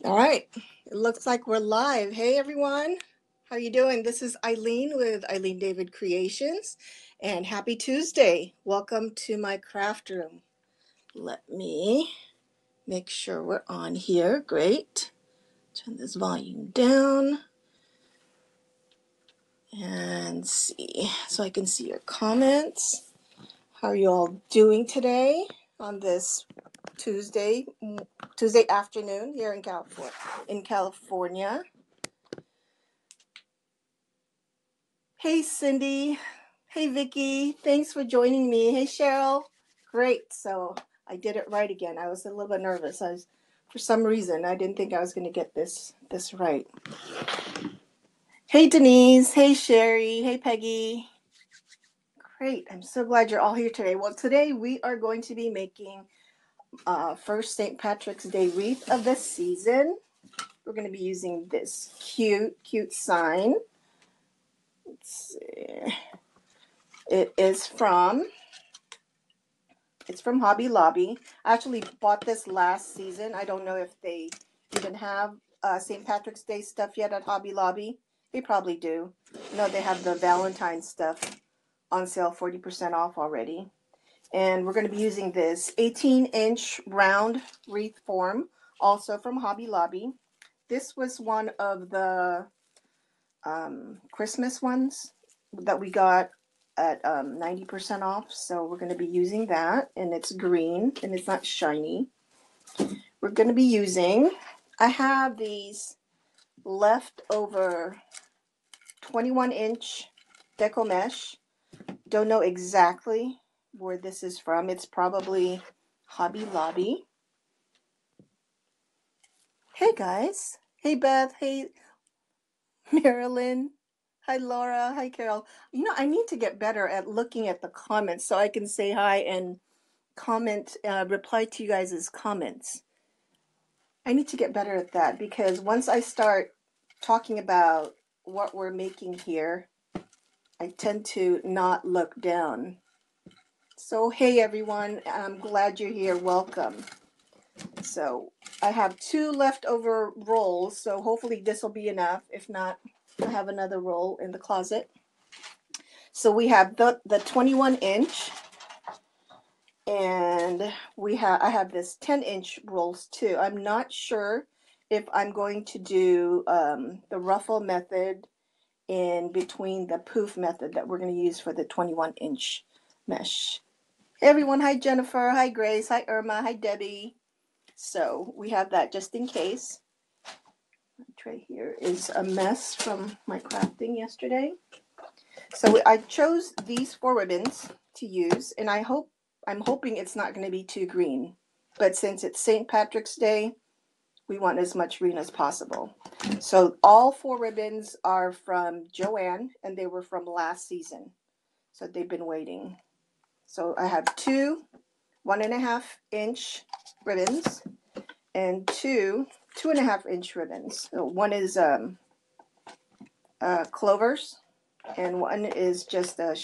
All right, it looks like we're live. Hey everyone, how you doing? This is Eileen with Eileen David Creations, and happy Tuesday. Welcome to my craft room. Let me make sure we're on here. Great. Turn this volume down and see, so I can see your comments. How are you all doing today on this Tuesday afternoon here in California? Hey Cindy, hey Vicky, thanks for joining me. Hey Cheryl, great. So I did it right again. I was a little bit nervous. For some reason, I didn't think I was going to get this right. Hey Denise, hey Sherry, hey Peggy. Great, I'm so glad you're all here today. Well, today we are going to be making first St. Patrick's Day wreath of the season. We're going to be using this cute sign. Let's see. It's from Hobby Lobby. I actually bought this last season. I don't know if they even have St. Patrick's Day stuff yet at Hobby Lobby. They probably do. No, they have the Valentine's stuff on sale, 40% off already. And we're going to be using this 18-inch round wreath form, also from Hobby Lobby. This was one of the Christmas ones that we got at 90% off. So we're going to be using that, and it's green and it's not shiny. We're going to be using, I have these leftover 21-inch Deco mesh. Don't know exactly where this is from. It's probably Hobby Lobby. Hey guys. Hey Beth. Hey Marilyn. Hi Laura. Hi Carol. You know, I need to get better at looking at the comments so I can say hi and comment, reply to you guys' comments. I need to get better at that because once I start talking about what we're making here, I tend to not look down. So hey everyone, I'm glad you're here. Welcome. So I have 2 leftover rolls, so hopefully this will be enough. If not, I have another roll in the closet. So we have the 21-inch, and I have this 10-inch rolls too. I'm not sure if I'm going to do the ruffle method in between the poof method that we're going to use for the 21-inch mesh. Hey everyone, hi Jennifer, hi Grace, hi Irma, hi Debbie. So we have that just in case. My tray here is a mess from my crafting yesterday. So I chose these 4 ribbons to use, and I'm hoping it's not going to be too green. But since it's St. Patrick's Day, we want as much green as possible. So all 4 ribbons are from Joanne, and they were from last season. So they've been waiting. So I have 2 1.5-inch ribbons and 2 2.5-inch ribbons. So one is clovers, and one is just a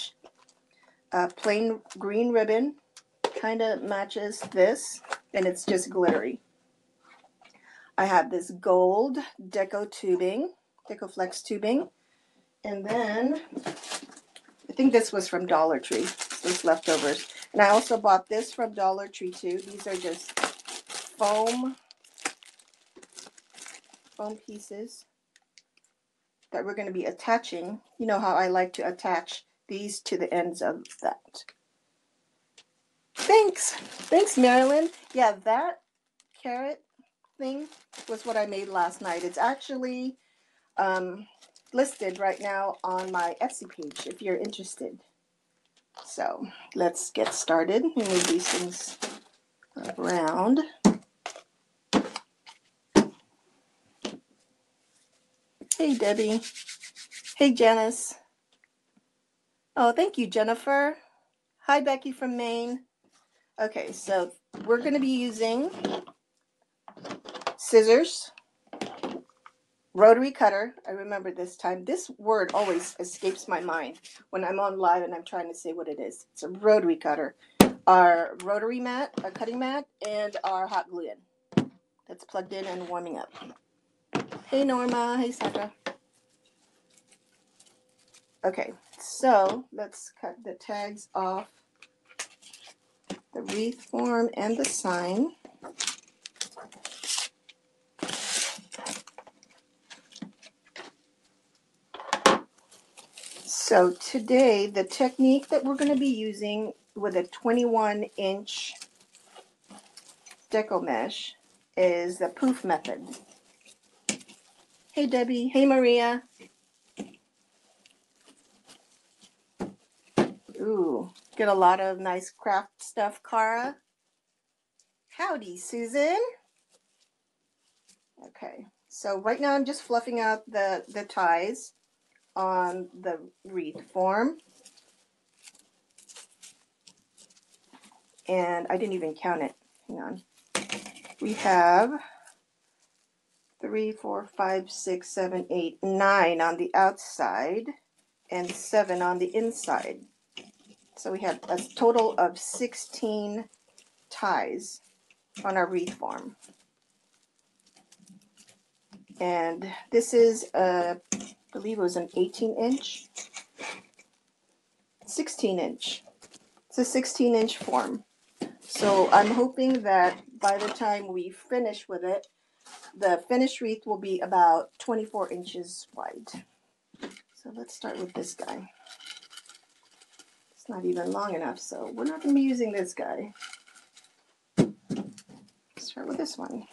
plain green ribbon. Kind of matches this, and it's just glittery. I have this gold Deco tubing, Deco Flex tubing, and then I think this was from Dollar Tree, those leftovers. And I also bought this from Dollar Tree too. These are just foam pieces that we're going to be attaching. You know how I like to attach these to the ends of that. Thanks Marilyn. Yeah, that carrot thing was what I made last night. It's actually listed right now on my Etsy page if you're interested. So let's get started and move these things around. Hey Debbie. Hey Janice. Oh, thank you Jennifer. Hi Becky from Maine. Okay, so we're going to be using scissors, rotary cutter. I remember this time. This word always escapes my mind when I'm on live and I'm trying to say what it is. It's a rotary cutter. Our rotary mat, our cutting mat, and our hot glue gun. It's plugged in and warming up. Hey Norma, hey Sandra. Okay, so let's cut the tags off the wreath form and the sign. So today, the technique that we're going to be using with a 21-inch Deco mesh is the poof method. Hey Debbie, hey Maria. Ooh, get a lot of nice craft stuff, Cara. Howdy, Susan. Okay, so right now I'm just fluffing out the ties on the wreath form. And I didn't even count it. Hang on. We have 3, 4, 5, 6, 7, 8, 9 on the outside and 7 on the inside. So we have a total of 16 ties on our wreath form. And this is, I believe it was an 18-inch, 16-inch. It's a 16-inch form. So I'm hoping that by the time we finish with it, the finished wreath will be about 24 inches wide. So let's start with this guy. It's not even long enough, so we're not going to be using this guy. Let's start with this one.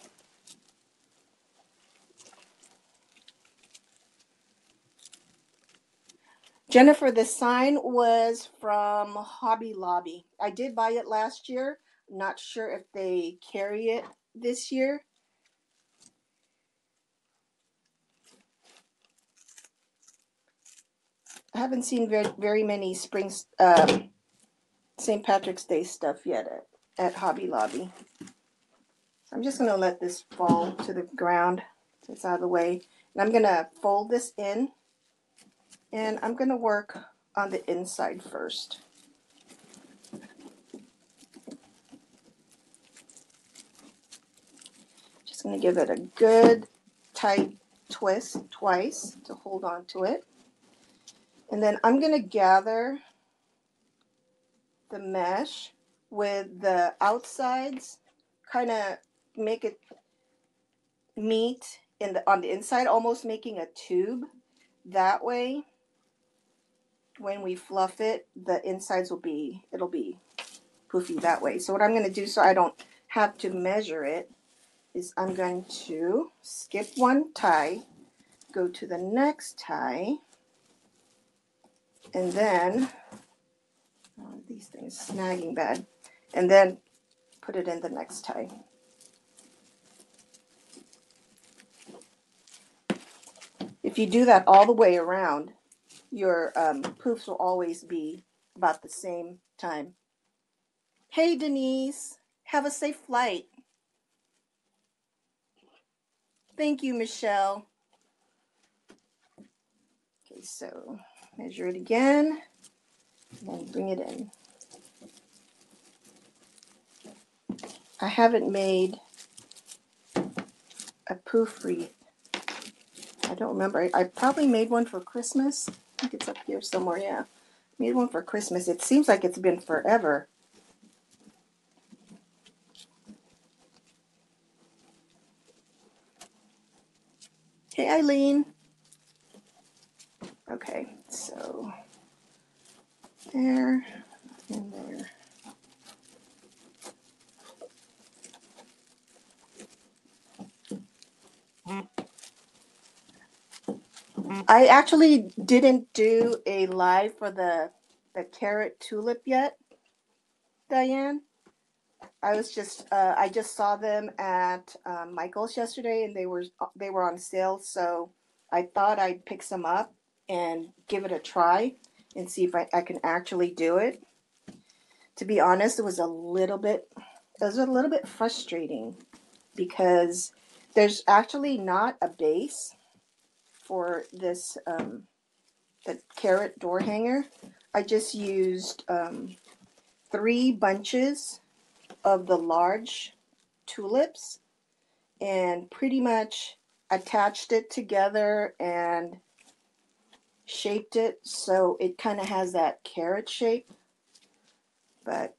Jennifer, the sign was from Hobby Lobby. I did buy it last year. I'm not sure if they carry it this year. I haven't seen very many St. Patrick's Day stuff yet at Hobby Lobby. I'm just going to let this fall to the ground so it's out of the way. And I'm going to fold this in. And I'm going to work on the inside first. Just going to give it a good tight twist twice to hold on to it. And then I'm going to gather the mesh with the outsides, kind of make it meet on the inside, almost making a tube. That way, when we fluff it, the insides it'll be poofy that way. So what I'm going to do so I don't have to measure it is I'm going to skip one tie, go to the next tie, and then, these things snagging bad, and then put it in the next tie. If you do that all the way around, your poofs will always be about the same time. Hey Denise, have a safe flight. Thank you, Michelle. Okay, so measure it again, and bring it in. I haven't made a poof wreath. I don't remember. I probably made one for Christmas. I think it's up here somewhere, yeah. Made one for Christmas. It seems like it's been forever. Hey, Eileen. Okay, so there and there. I actually didn't do a live for the carrot tulip yet, Diane. I just saw them at Michael's yesterday, and they were on sale, so I thought I'd pick some up and give it a try and see if I can actually do it. To be honest, it was a little bit frustrating because there's actually not a base for this the carrot door hanger. I just used 3 bunches of the large tulips, and pretty much attached it together and shaped it so it kind of has that carrot shape. But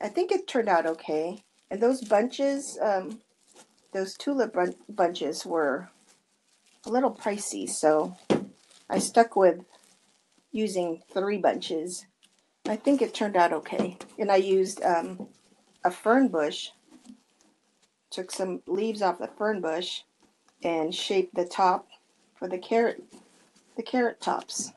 I think it turned out okay. And those bunches, those tulip bunches were a little pricey, so I stuck with using 3 bunches. I think it turned out okay. And I used a fern bush, took some leaves off the fern bush and shaped the top for the carrot tops.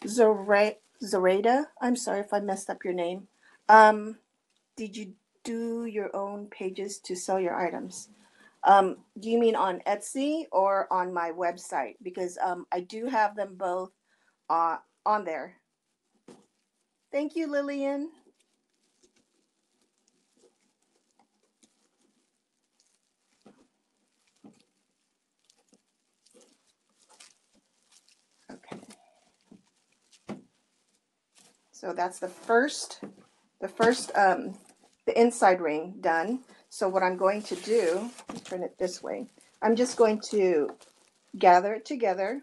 Zoraida, I'm sorry if I messed up your name. Did you do your own pages to sell your items? Do you mean on Etsy or on my website? Because I do have them both on there. Thank you, Lillian. Okay. So that's the inside ring done. So what I'm going to do, turn it this way, I'm just going to gather it together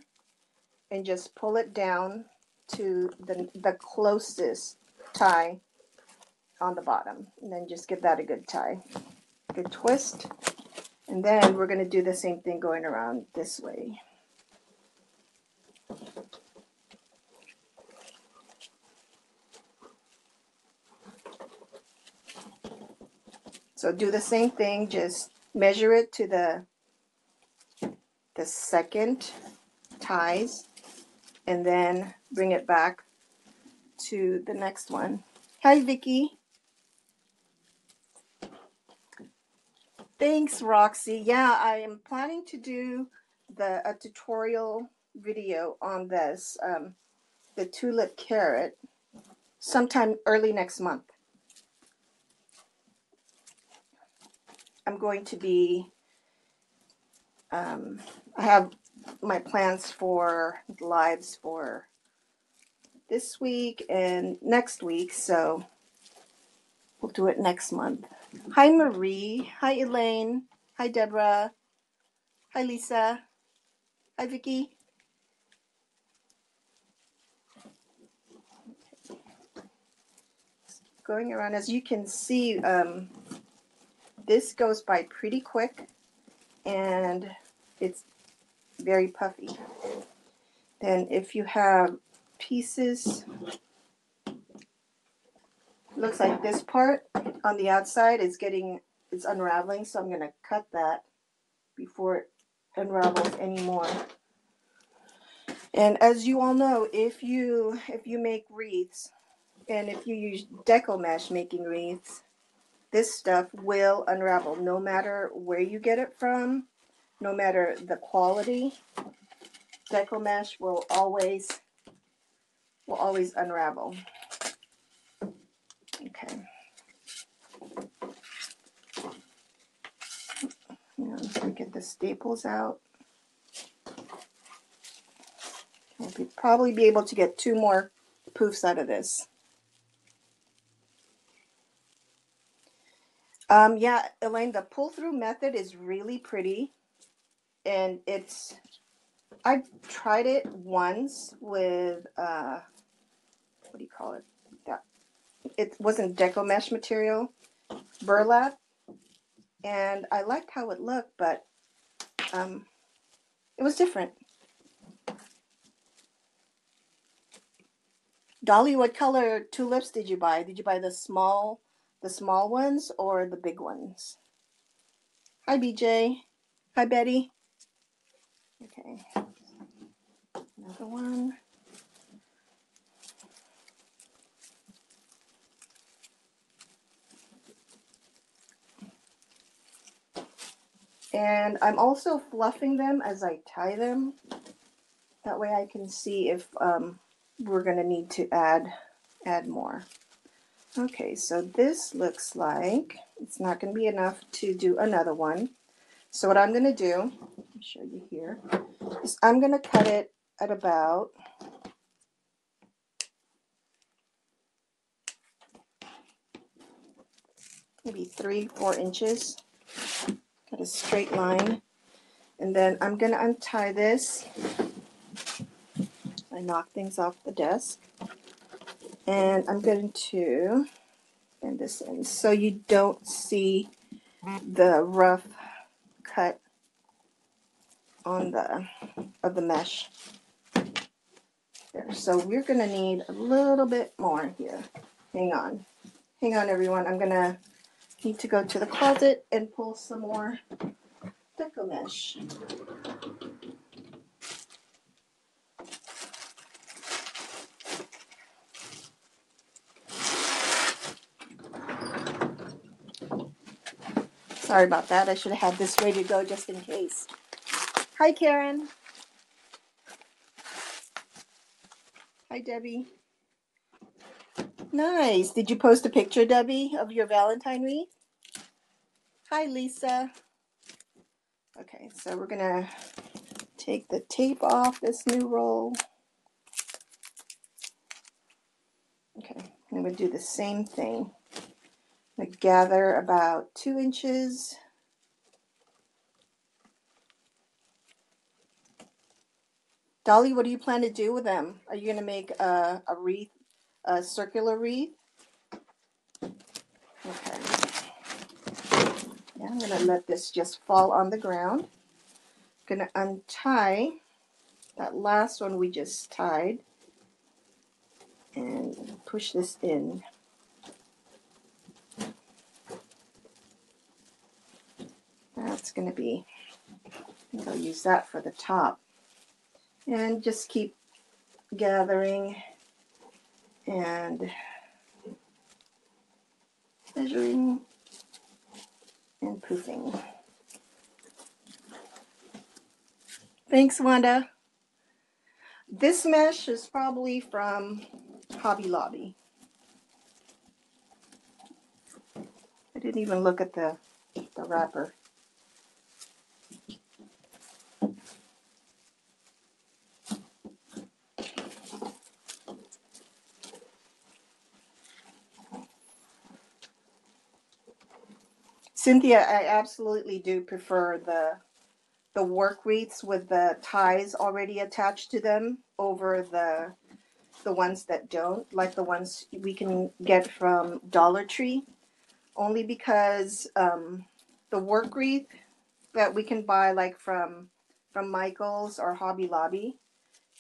and just pull it down to the closest tie on the bottom. And then just give that a good tie, good twist. And then we're going to do the same thing going around this way. So do the same thing, just measure it to the second ties and then bring it back to the next one. Hi, Vicky. Thanks, Roxy. Yeah, I am planning to do a tutorial video on this, the tulip carrot, sometime early next month. I'm going to be, I have my plans for lives for this week and next week, so we'll do it next month. Hi, Marie. Hi, Elaine. Hi, Deborah. Hi, Lisa. Hi, Vicky. Going around, as you can see, this goes by pretty quick and it's very puffy. Then if you have pieces, looks like this part on the outside is unraveling, so I'm going to cut that before it unravels anymore. And as you all know, if you make wreaths and if you use Deco mesh making wreaths, this stuff will unravel no matter where you get it from, no matter the quality. Deco mesh will always unravel. Okay. Now let me get the staples out. We'll probably be able to get 2 more poofs out of this. Yeah, Elaine, the pull-through method is really pretty, and I've tried it once with what do you call it? It wasn't Deco mesh material, burlap, and I liked how it looked, but it was different. Dolly, what color tulips did you buy? Did you buy the small ones or the big ones? Hi, BJ. Hi, Betty. Okay. Another one. And I'm also fluffing them as I tie them. That way I can see if we're going to need to add more. Okay, so this looks like it's not going to be enough to do another one. So what I'm going to do, let me show you here, is I'm going to cut it at about maybe 3-4 inches. Cut a straight line. And then I'm going to untie this. I knock things off the desk. And I'm going to bend this in so you don't see the rough cut on the mesh there. So we're going to need a little bit more here. Hang on everyone. I'm going to need to go to the closet and pull some more Deco mesh. Sorry about that. I should have had this ready to go just in case. Hi, Karen. Hi, Debbie. Nice. Did you post a picture, Debbie, of your Valentine wreath? Hi, Lisa. Okay, so we're going to take the tape off this new roll. Okay, I'm going to do the same thing. I'm going to gather about 2 inches. Dolly, what do you plan to do with them? Are you going to make a wreath, a circular wreath? Okay. Yeah, I'm going to let this just fall on the ground. I'm going to untie that last one we just tied and push this in. That's going to be, I think I'll use that for the top. And just keep gathering and measuring and poofing. Thanks, Wanda. This mesh is probably from Hobby Lobby. I didn't even look at the wrapper. Cynthia, I absolutely do prefer the work wreaths with the ties already attached to them over the ones that don't, like the ones we can get from Dollar Tree, only because the work wreath that we can buy like from Michael's or Hobby Lobby,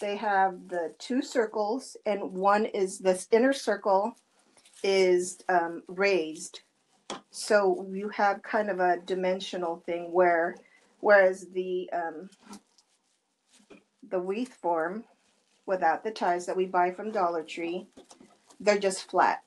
they have the 2 circles, and one is, this inner circle is raised. So you have kind of a dimensional thing whereas the Wreath Form without the ties that we buy from Dollar Tree, they're just flat.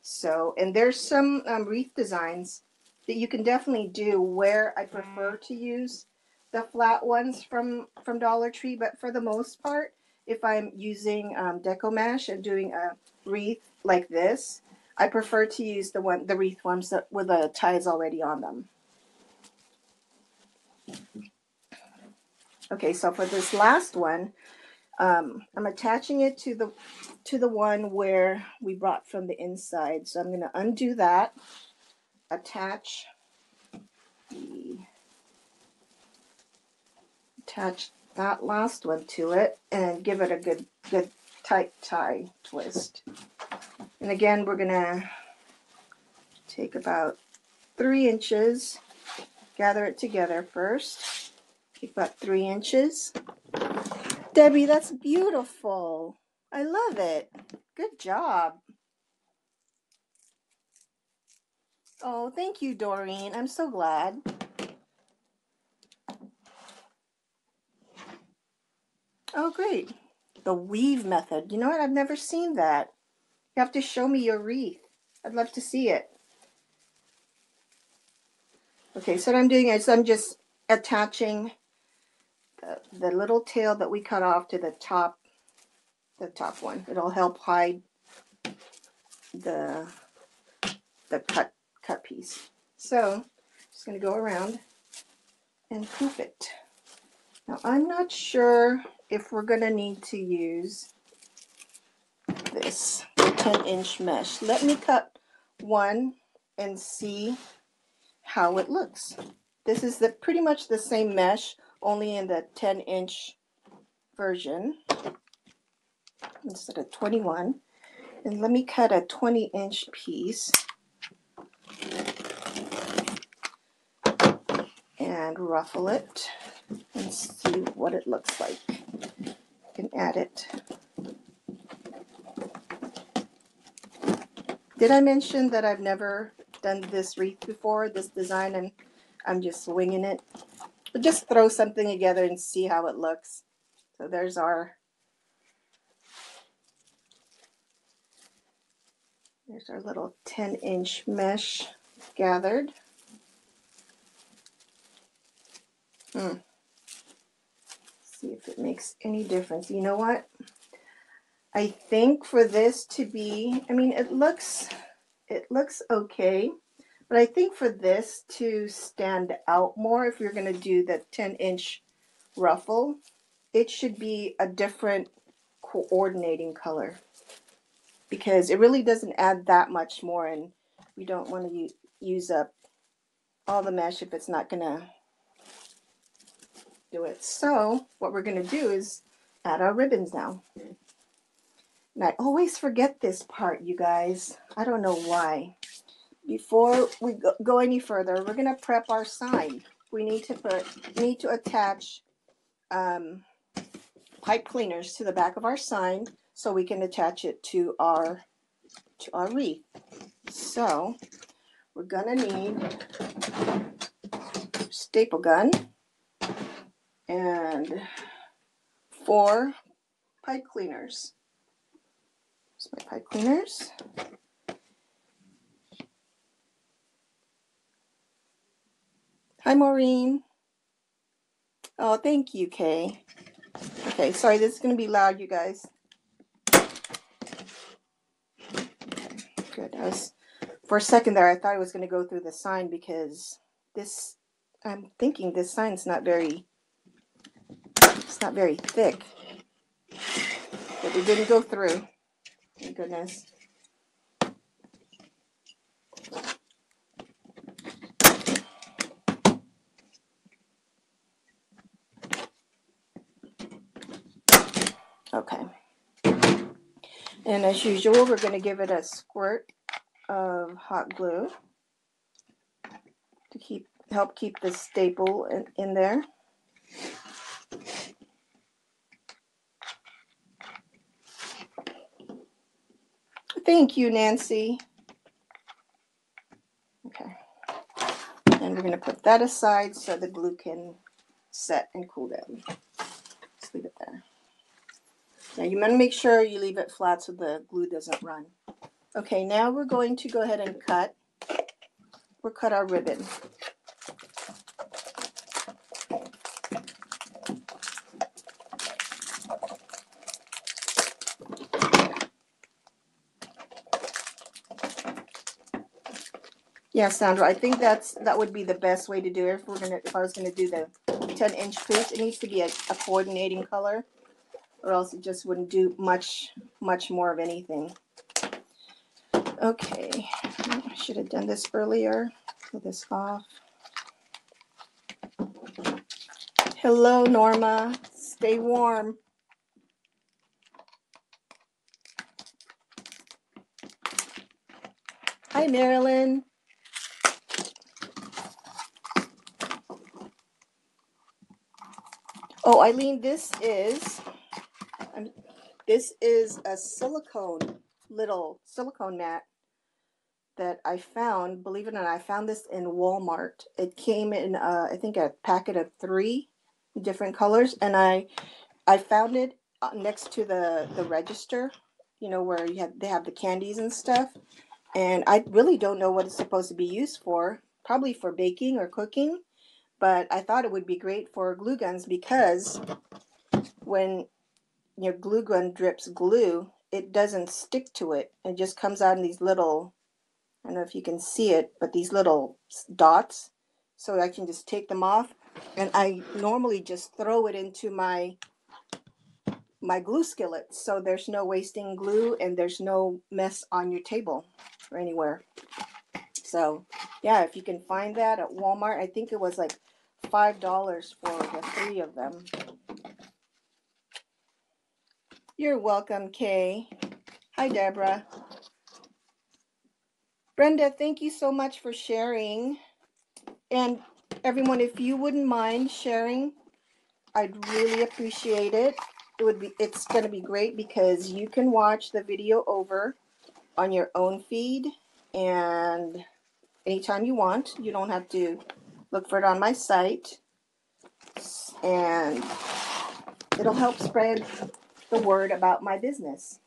So, and there's some wreath designs that you can definitely do where I prefer to use the flat ones from Dollar Tree, but for the most part, if I'm using Deco Mesh and doing a wreath like this, I prefer to use the wreath ones that with the ties already on them. Okay, so for this last one, I'm attaching it to the one where we brought from the inside. So I'm going to undo that, attach that last one to it, and give it a good tight tie twist. And again, we're going to take about 3 inches, gather it together first. Take about 3 inches. Debbie, that's beautiful. I love it. Good job. Oh, thank you, Doreen. I'm so glad. Oh, great. The weave method. You know what? I've never seen that. You have to show me your wreath. I'd love to see it. Okay, so what I'm doing is I'm just attaching the little tail that we cut off to the top one. It'll help hide the cut piece. So I'm just going to go around and poof it. Now I'm not sure if we're going to need to use this 10-inch mesh. Let me cut one and see how it looks. This is pretty much the same mesh, only in the 10-inch version instead of 21. And let me cut a 20-inch piece and ruffle it and see what it looks like. You can add it. Did I mention that I've never done this wreath before, this design, and I'm just winging it? But just throw something together and see how it looks. So there's our little 10-inch mesh gathered. See if it makes any difference. You know what? I think for this to be, I mean, it looks okay, but I think for this to stand out more, if you're going to do the 10-inch ruffle, it should be a different coordinating color, because it really doesn't add that much more, and we don't want to use up all the mesh if it's not going to do it. So what we're going to do is add our ribbons now. And I always forget this part, you guys. I don't know why. Before we go any further, we're going to prep our sign. We need to attach pipe cleaners to the back of our sign so we can attach it to our wreath. So we're going to need staple gun and 4 pipe cleaners. Here's my pipe cleaners. Hi, Maureen. Oh, thank you, Kay. Okay, sorry, this is going to be loud, you guys. Good. For a second there, I thought I was going to go through the sign, because I'm thinking this sign's not very thick. But it didn't go through. Thank goodness. Okay. And as usual, we're going to give it a squirt of hot glue to help keep the staple in there. Thank you, Nancy. Okay. And we're going to put that aside so the glue can set and cool down. Just leave it there. Now you want to make sure you leave it flat so the glue doesn't run. Okay, now we're going to go ahead and cut our ribbon. Yeah, Sandra, I think that would be the best way to do it. If I was gonna do the 10-inch piece, it needs to be a coordinating color, or else it just wouldn't do much more of anything. Okay, I should have done this earlier. Pull this off. Hello, Norma. Stay warm. Hi, Marilyn. Oh, Eileen, this is a little silicone mat that I found. Believe it or not, I found this in Walmart. It came in, I think, a packet of 3 different colors, and I found it next to the register, you know, where they have the candies and stuff. And I really don't know what it's supposed to be used for. Probably for baking or cooking, but I thought it would be great for glue guns, because when your glue gun drips glue, it doesn't stick to it. It just comes out in these little, I don't know if you can see it, but these little dots. So I can just take them off, And I normally just throw it into my glue skillet, so there's no wasting glue and there's no mess on your table or anywhere. So yeah, if you can find that at Walmart, I think it was like $5 for the 3 of them. You're welcome, Kay. Hi, Deborah. Brenda, thank you so much for sharing. And everyone, if you wouldn't mind sharing, I'd really appreciate it. It's going to be great because you can watch the video over on your own feed and anytime you want. You don't have to look for it on my site. And it'll help spread the word about my business.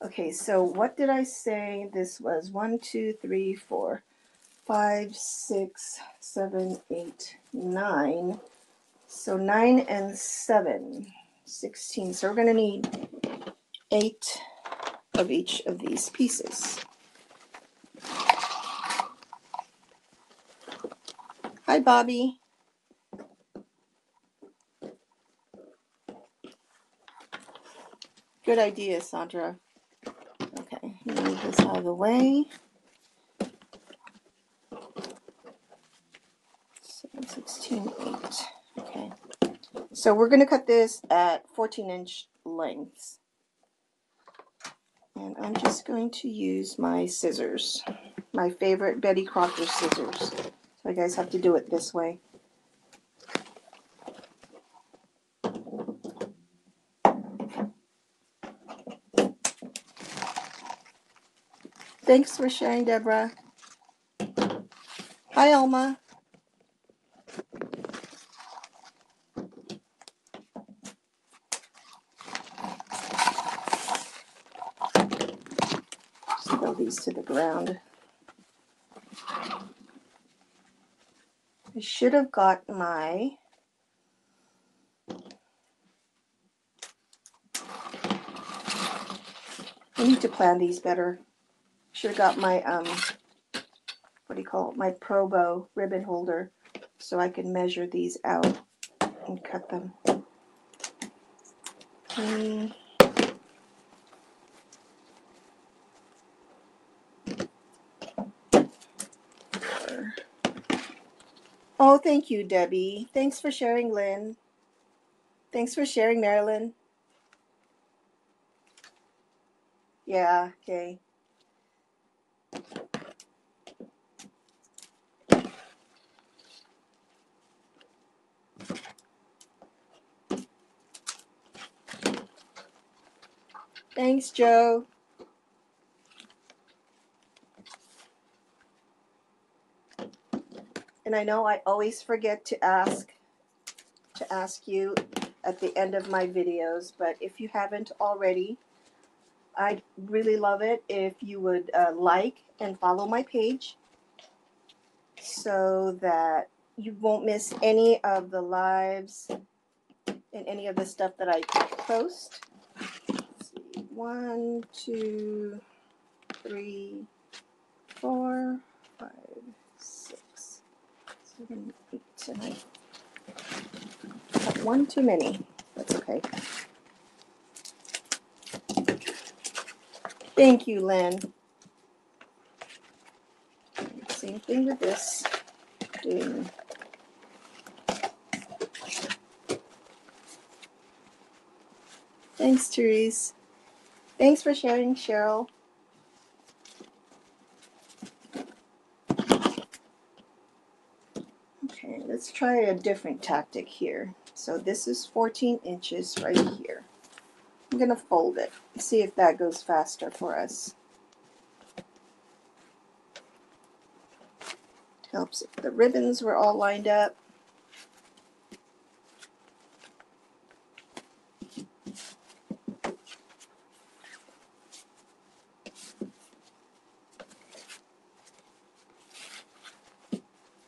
Okay, so what did I say? This was 1, 2, 3, 4, 5, 6, 7, 8, 9. So 9 and 7, 16. So we're going to need 8 of each of these pieces. Hi, Bobby. Good idea, Sandra. Okay, move this out of the way. 7, 16, 8. Okay. So we're going to cut this at 14-inch lengths. And I'm just going to use my scissors. My favorite Betty Crocker scissors. So you guys have to do it this way. Thanks for sharing, Deborah. Hi, Alma. Just throw these to the ground. I should have got my I need to plan these better. Should have got my what do you call it? My Pro Bow ribbon holder so I can measure these out and cut them. Oh, thank you, Debbie. Thanks for sharing, Lynn. Thanks for sharing, Marilyn. Yeah, okay. Thanks, Joe. And I know I always forget to ask you at the end of my videos, but if you haven't already, I'd really love it if you would like and follow my page so that you won't miss any of the lives and any of the stuff that I post. Let's see. 1, 2, 3, 4, 5, 6, 7, 8, and I got one too many. That's okay. Thank you, Lynn. Same thing with this. Doing Thanks, Therese. Thanks for sharing, Cheryl. Okay, let's try a different tactic here. So this is 14 inches right here. I'm going to fold it. See if that goes faster for us. Helps if the ribbons were all lined up.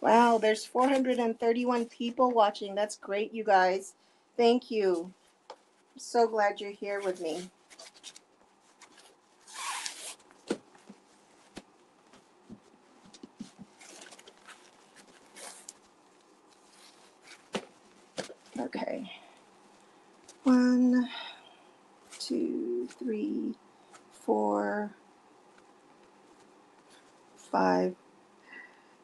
Wow, there's 431 people watching. That's great, you guys. Thank you. I'm so glad you're here with me. Okay. 1, 2, 3, 4, 5,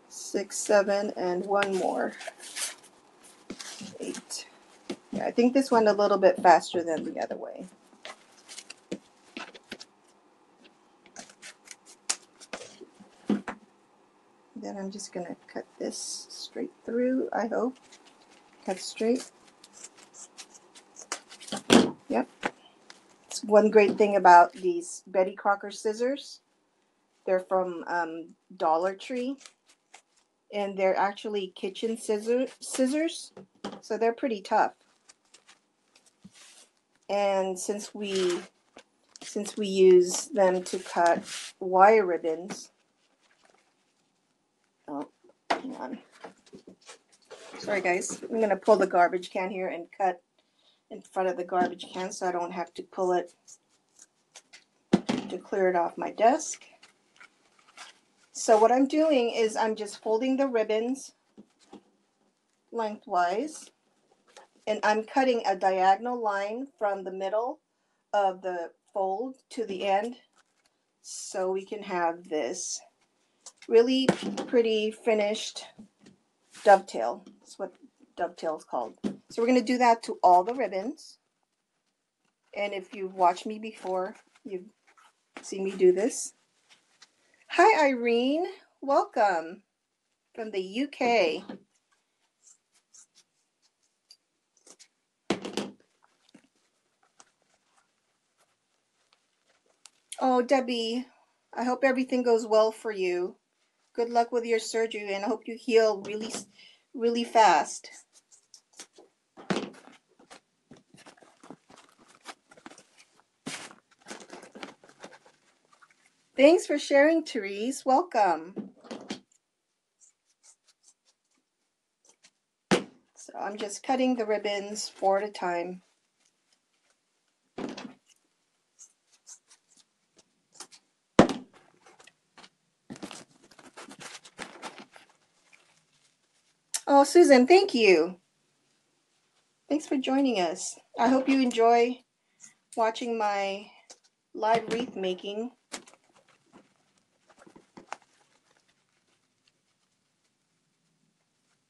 6, 7, and one more. 8. Yeah, I think this went a little bit faster than the other way. Then I'm just going to cut this straight through, I hope. Cut straight. Yep. It's one great thing about these Betty Crocker scissors. They're from Dollar Tree. And they're actually kitchen scissors. So they're pretty tough. And since we use them to cut wire ribbons. Oh, hang on. Sorry guys, I'm going to pull the garbage can here and cut in front of the garbage can so I don't have to pull it to clear it off my desk. So what I'm doing is I'm just folding the ribbons lengthwise, and I'm cutting a diagonal line from the middle of the fold to the end so we can have this really pretty finished dovetail. That's what dovetail is called. So we're going to do that to all the ribbons. And if you've watched me before, you've seen me do this. Hi Irene, welcome from the UK. Oh Debbie, I hope everything goes well for you. Good luck with your surgery and I hope you heal really fast. Thanks for sharing, Therese. Welcome. So I'm just cutting the ribbons 4 at a time. Oh, Susan, thank you. Thanks for joining us. I hope you enjoy watching my live wreath making.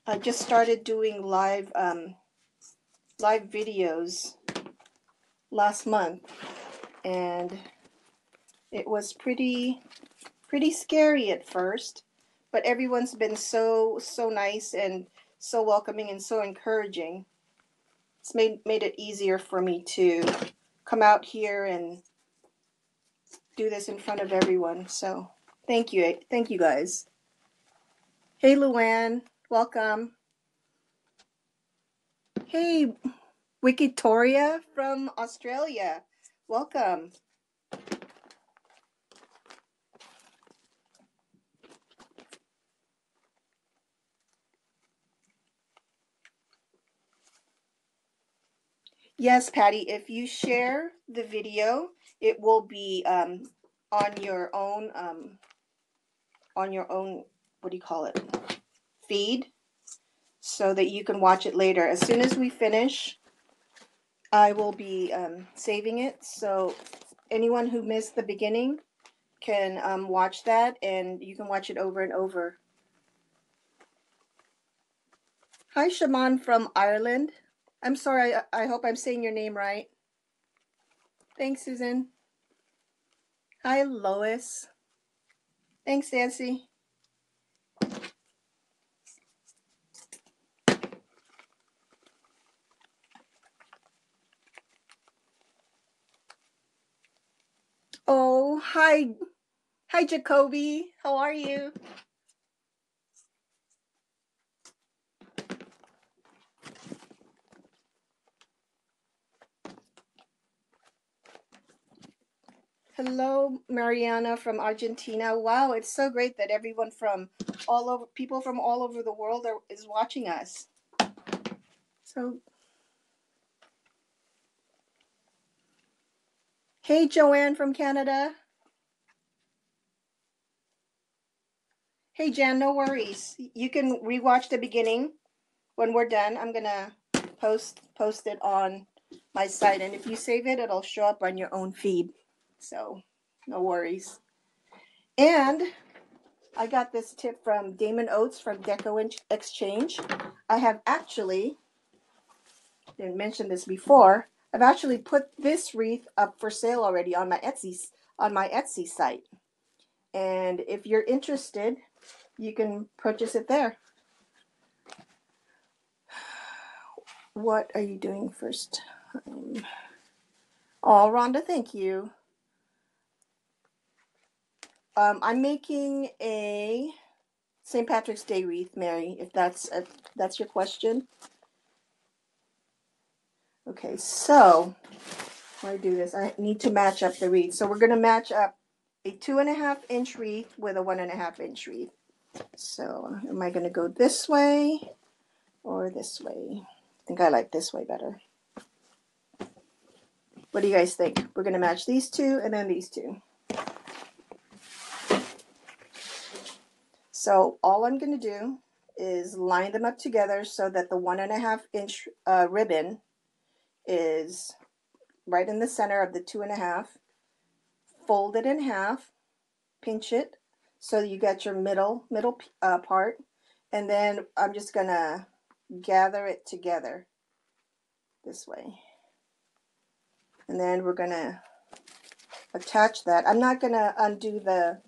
I just started doing live videos last month, and it was pretty scary at first, but everyone's been so nice and so welcoming and so encouraging. It's made it easier for me to come out here and do this in front of everyone. So thank you guys. Hey Luann, welcome. Hey Wikitoria from Australia, welcome. Yes, Patty, if you share the video, it will be on your own what do you call it, feed, so that you can watch it later. As soon as we finish, I will be saving it, so anyone who missed the beginning can watch that, and you can watch it over and over. Hi, Shaman from Ireland. I'm sorry, I hope I'm saying your name right. Thanks, Susan. Hi, Lois. Thanks, Nancy. Oh, hi. Hi, Jacoby. How are you? Hello, Mariana from Argentina. Wow, it's so great that everyone from people from all over the world is watching us. So, hey, Joanne from Canada. Hey, Jan, no worries. You can rewatch the beginning when we're done. I'm gonna post it on my site, and if you save it, it'll show up on your own feed. So no worries. And I got this tip from Damon Oates from Deco Exchange. I have actually, didn't mention this before, I've actually put this wreath up for sale already on my Etsy site. And if you're interested, you can purchase it there. What are you doing first? Oh, Rhonda, thank you. I'm making a St. Patrick's Day wreath, Mary, if that's your question. Okay, so when I do this, I need to match up the wreath. So we're going to match up a 2.5 inch wreath with a 1.5 inch wreath. So am I going to go this way or this way? I think I like this way better. What do you guys think? We're going to match these two and then these two. So all I'm going to do is line them up together so that the 1.5 inch ribbon is right in the center of the 2.5. Fold it in half, pinch it so you got your middle part, and then I'm just going to gather it together this way. And then we're going to attach that. I'm not going to undo the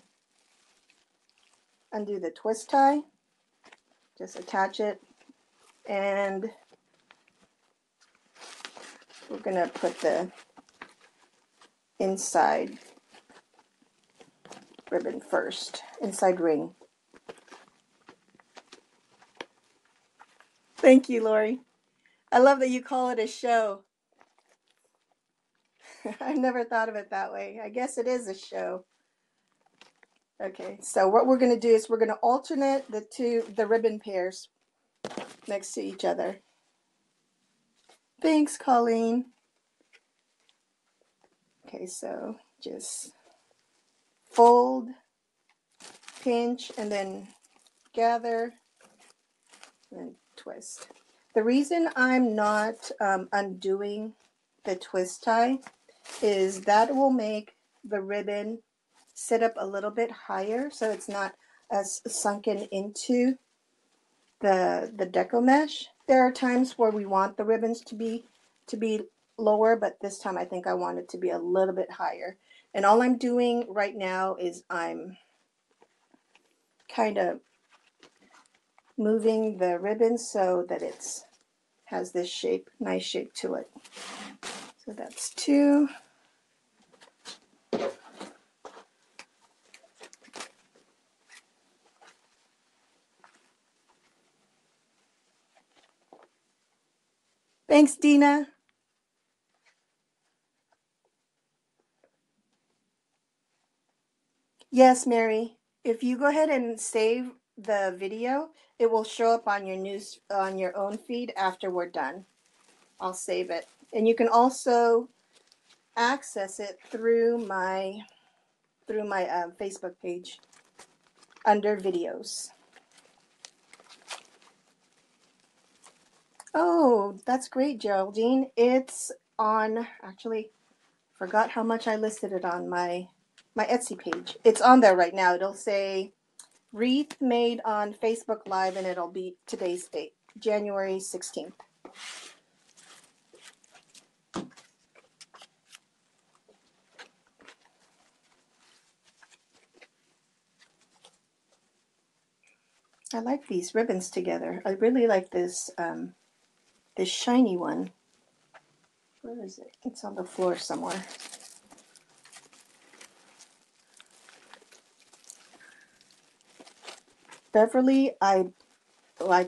twist tie. Just attach it, and we're going to put the inside ribbon first, inside ring. Thank you, Lori. I love that you call it a show. I've never thought of it that way. I guess it is a show. Okay, so what we're going to do is we're going to alternate the ribbon pairs next to each other. Thanks, Colleen. Okay, so just fold, pinch, and then gather, and then twist. The reason I'm not undoing the twist tie is that will make the ribbon sit up a little bit higher, so it's not as sunken into the deco mesh. There are times where we want the ribbons to be lower, but this time I think I want it to be a little bit higher. And all I'm doing right now is I'm kind of moving the ribbon so that it's has this shape, nice shape to it. So that's 2. Thanks, Dina. Yes, Mary. If you go ahead and save the video, it will show up on your own feed after we're done. I'll save it. And you can also access it through my Facebook page under videos. Oh, that's great, Geraldine. It's on, actually, forgot how much I listed it on my Etsy page. It's on there right now. It'll say wreath made on Facebook Live, and it'll be today's date, January 16th. I like these ribbons together. I really like this this shiny one. Where is it? It's on the floor somewhere. Beverly, I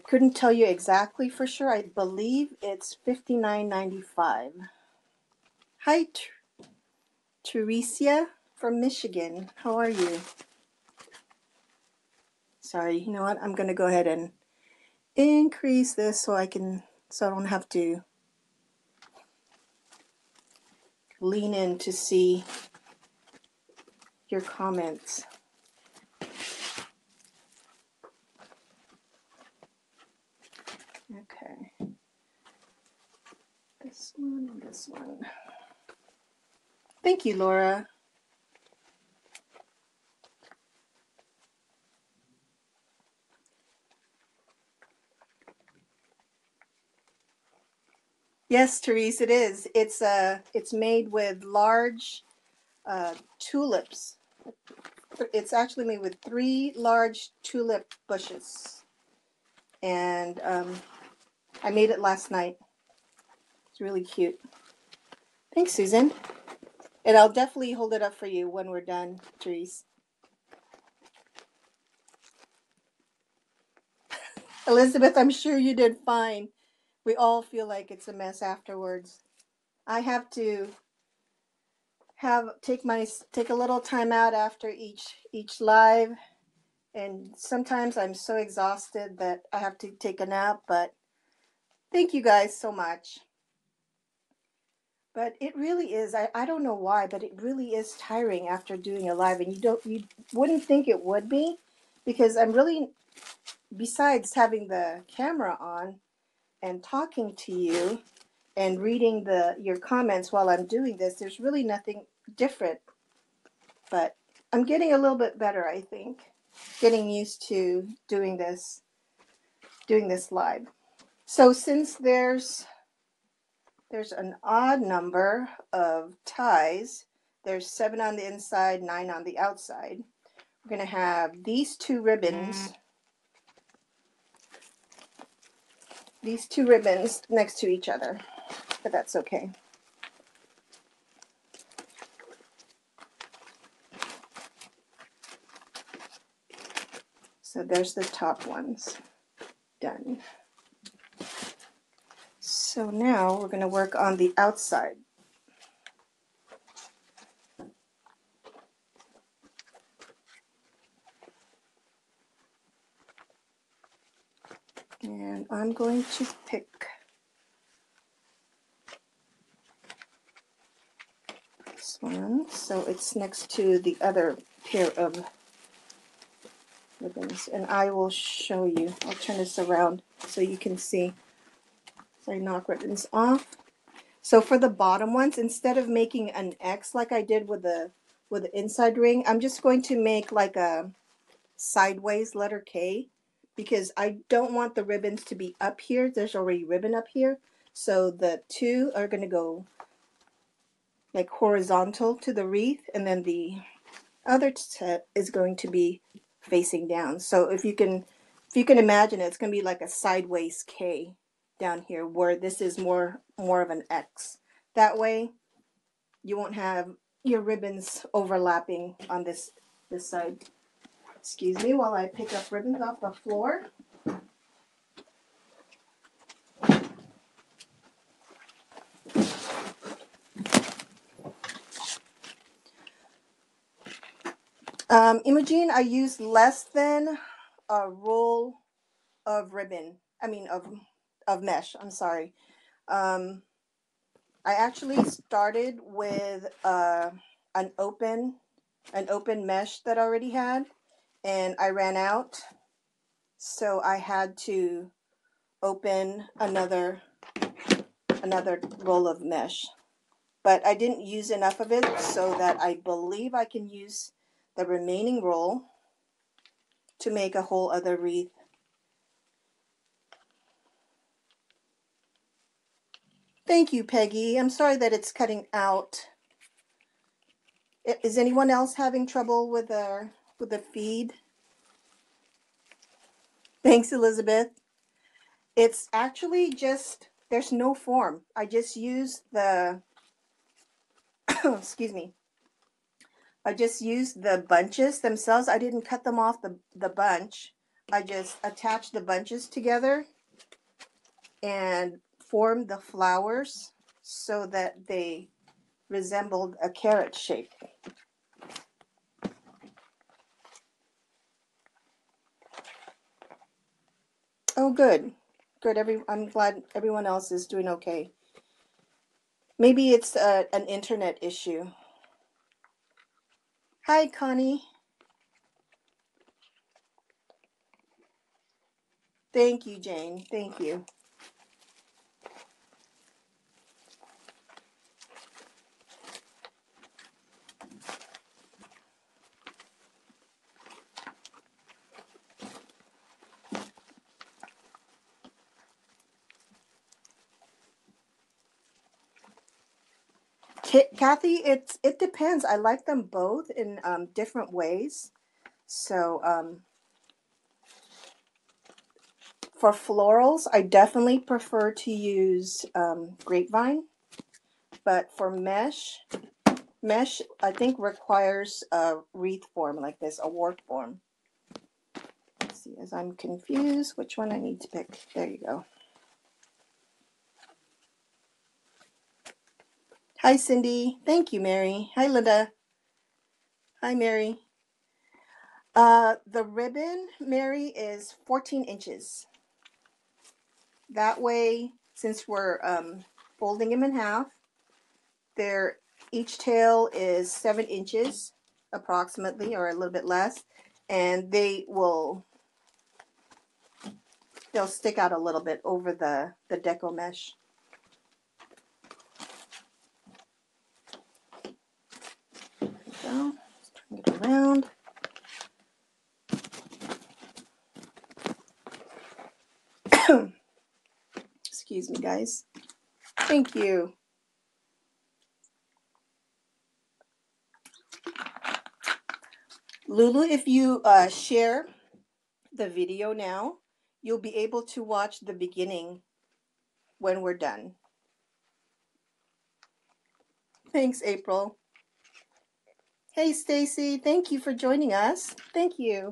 couldn't tell you exactly for sure. I believe it's $59.95. Hi, Teresia from Michigan. How are you? Sorry, you know what? I'm going to go ahead and increase this so I don't have to lean in to see your comments. Okay. This one and this one. Thank you, Laura. Yes, Therese, it is. It's made with large tulips. It's actually made with 3 large tulip bushes, and I made it last night. It's really cute. Thanks, Susan. And I'll definitely hold it up for you when we're done, Therese. Elizabeth, I'm sure you did fine. We all feel like it's a mess afterwards. I have to take a little time out after each live, and sometimes I'm so exhausted that I have to take a nap, but thank you guys so much. But it really is, I don't know why, but it really is tiring after doing a live, and you wouldn't think it would be, because I'm really, besides having the camera on and talking to you and reading your comments while I'm doing this, there's really nothing different. But I'm getting a little bit better, I think, getting used to doing this live. So since there's an odd number of ties, there's 7 on the inside, 9 on the outside. We're going to have these 2 ribbons next to each other, but that's okay. So there's the top ones done. So now we're going to work on the outside. And I'm going to pick this one, so it's next to the other pair of ribbons. And I will show you. I'll turn this around so you can see. So I knock ribbons off. So for the bottom ones, instead of making an X like I did with the inside ring, I'm just going to make like a sideways letter K, because I don't want the ribbons to be up here. There's already ribbon up here. So the 2 are going to go like horizontal to the wreath, and then the other set is going to be facing down. So if you can imagine it, it's going to be like a sideways K down here, where this is more of an X. That way you won't have your ribbons overlapping on this side. Excuse me while I pick up ribbons off the floor. Imogene, I used less than a roll of ribbon. I mean of mesh. I'm sorry. I actually started with an open mesh that I already had, and I ran out, so I had to open another roll of mesh. But I didn't use enough of it, so that I believe I can use the remaining roll to make a whole other wreath. Thank you, Peggy. I'm sorry that it's cutting out. Is anyone else having trouble with the feed? Thanks, Elizabeth. It's actually just, there's no form. I just used the, excuse me. I just used the bunches themselves. I didn't cut them off the bunch. I just attached the bunches together and formed the flowers so that they resembled a carrot shape. Oh, good. Good. I'm glad everyone else is doing okay. Maybe it's an internet issue. Hi, Connie. Thank you, Jane. Thank you. Kathy, it depends. I like them both in different ways. So for florals, I definitely prefer to use grapevine. But for mesh I think requires a wreath form like this, a wart form. Let's see, as I'm confused which one I need to pick. There you go. Hi, Cindy. Thank you, Mary. Hi, Linda. Hi, Mary. The ribbon, Mary, is 14 inches. That way, since we're folding them in half, each tail is 7 inches approximately, or a little bit less, and they'll stick out a little bit over the Deco mesh. There we go. Let's turn it around. Excuse me, guys. Thank you. Lulu, if you share the video now, you'll be able to watch the beginning when we're done. Thanks, April. Hey, Stacy. Thank you for joining us. Thank you.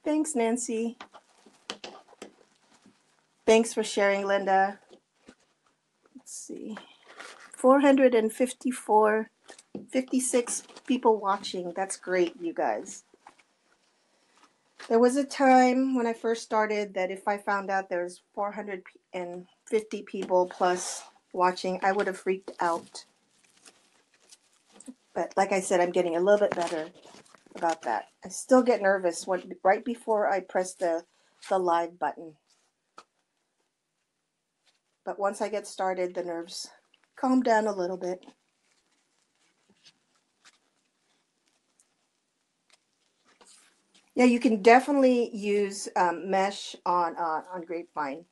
Thanks, Nancy. Thanks for sharing, Linda. Let's see. 56 people watching. That's great, you guys. There was a time when I first started that if I found out there's 450 people plus watching, I would have freaked out. But like I said, I'm getting a little bit better about that. I still get nervous right before I press the live button. But once I get started, the nerves calm down a little bit. Yeah, you can definitely use mesh on grapevine.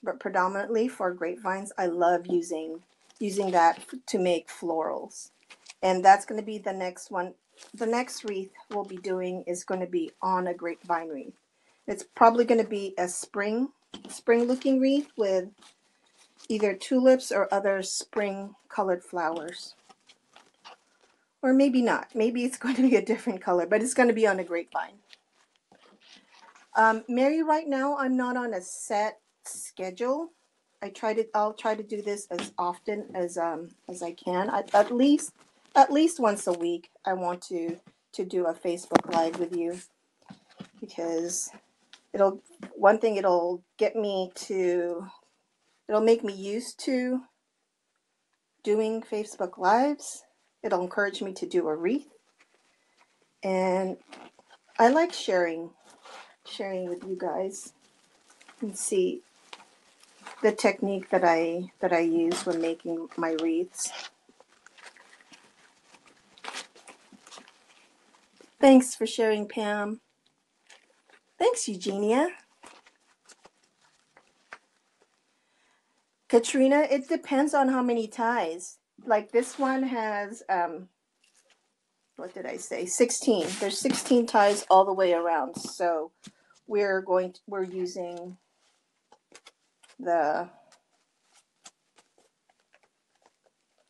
But predominantly for grapevines, I love using that to make florals. And that's going to be the next one. The next wreath we'll be doing is going to be on a grapevine wreath. It's probably going to be a spring looking wreath with either tulips or other spring colored flowers. Or maybe not. Maybe it's going to be a different color, but it's going to be on a grapevine. Mary, right now I'm not on a set schedule. I'll try to do this as often as I can. At least once a week. I want to do a Facebook Live with you, because it'll make me used to doing Facebook Lives. It'll encourage me to do a wreath, and I like sharing with you guys and see the technique that I use when making my wreaths. Thanks for sharing, Pam. Thanks, Eugenia. Katrina, it depends on how many ties. Like this one has, what did I say? 16. There's 16 ties all the way around. So we're using the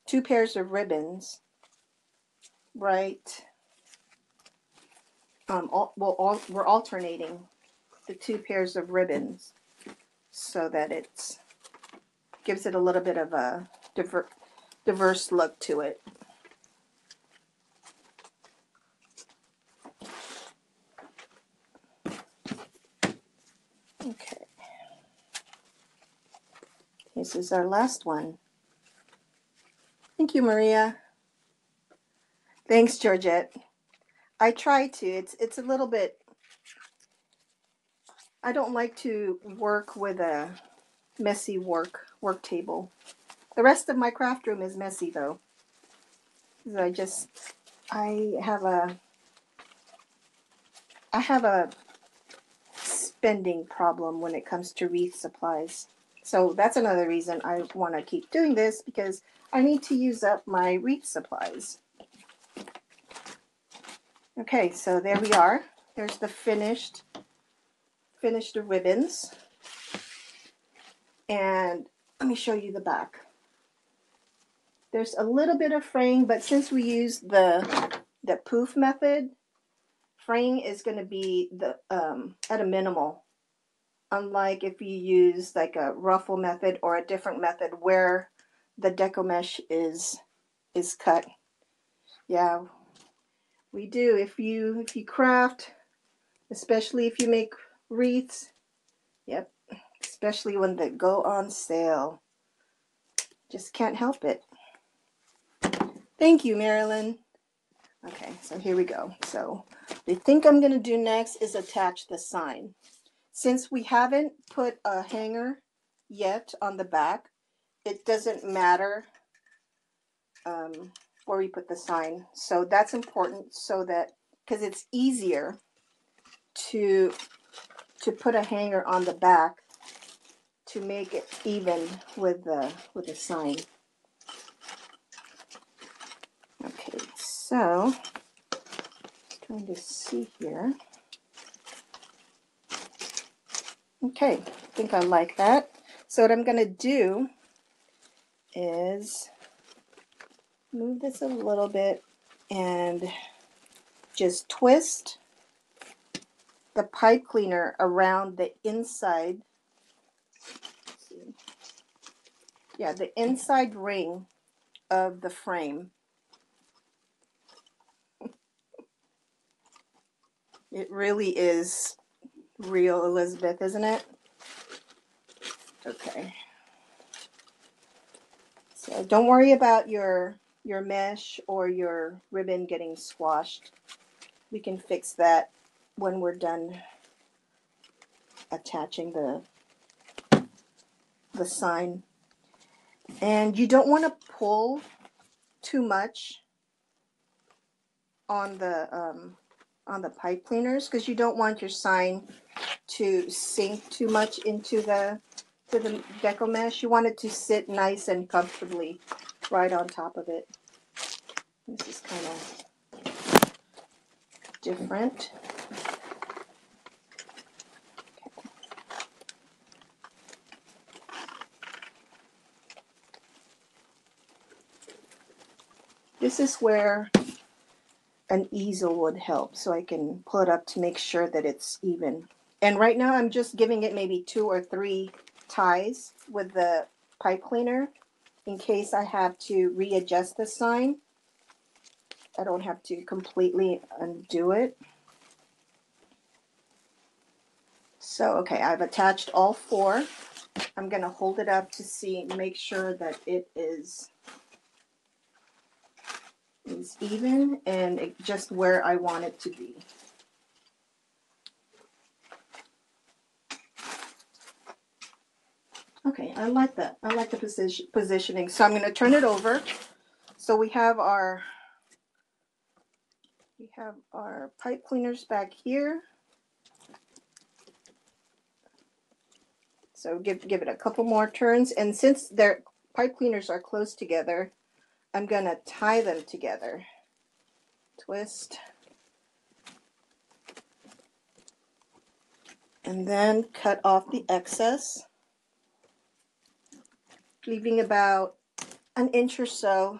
2 pairs of ribbons, right? We're alternating the 2 pairs of ribbons so that it gives it a little bit of a diverse look to it. Okay. This is our last one. Thank you, Maria. Thanks, Georgette. I try to. It's a little bit. I don't like to work with a messy work table. The rest of my craft room is messy though. I have a spending problem when it comes to wreath supplies. So that's another reason I want to keep doing this, because I need to use up my wreath supplies. Okay, so there we are. There's the finished ribbons. And let me show you the back. There's a little bit of fraying, but since we use the poof method, fraying is going to be at a minimal. Unlike if you use like a ruffle method or a different method where the deco mesh is cut. Yeah, we do. If you craft, especially if you make wreaths, yep, especially when they go on sale, just can't help it. Thank you, Marilyn. Okay, so here we go. So the thing I'm going to do next is attach the sign. Since we haven't put a hanger yet on the back, it doesn't matter where we put the sign. So that's important, so that, because it's easier to put a hanger on the back to make it even with the sign. Okay, so trying to see here. Okay, I think I like that. So what I'm going to do is move this a little bit and just twist the pipe cleaner around the inside. Yeah, the inside ring of the frame. It really is real, Elizabeth, isn't it? Okay. So don't worry about your mesh or your ribbon getting squashed. We can fix that when we're done attaching the sign. And you don't want to pull too much on the pipe cleaners, because you don't want your sign to sink too much into the deco mesh. You want it to sit nice and comfortably right on top of it. This is kind of different. This is where an easel would help, so I can pull it up to make sure that it's even. And right now I'm just giving it maybe 2 or 3 ties with the pipe cleaner in case I have to readjust the sign. I don't have to completely undo it. So, okay, I've attached all 4. I'm going to hold it up to make sure that it is even and just where I want it to be. Okay, I like that. I like the positioning. So I'm going to turn it over. So we have our pipe cleaners back here. So give it a couple more turns, and since their pipe cleaners are close together, I'm going to tie them together. Twist. And then cut off the excess, leaving about an inch or so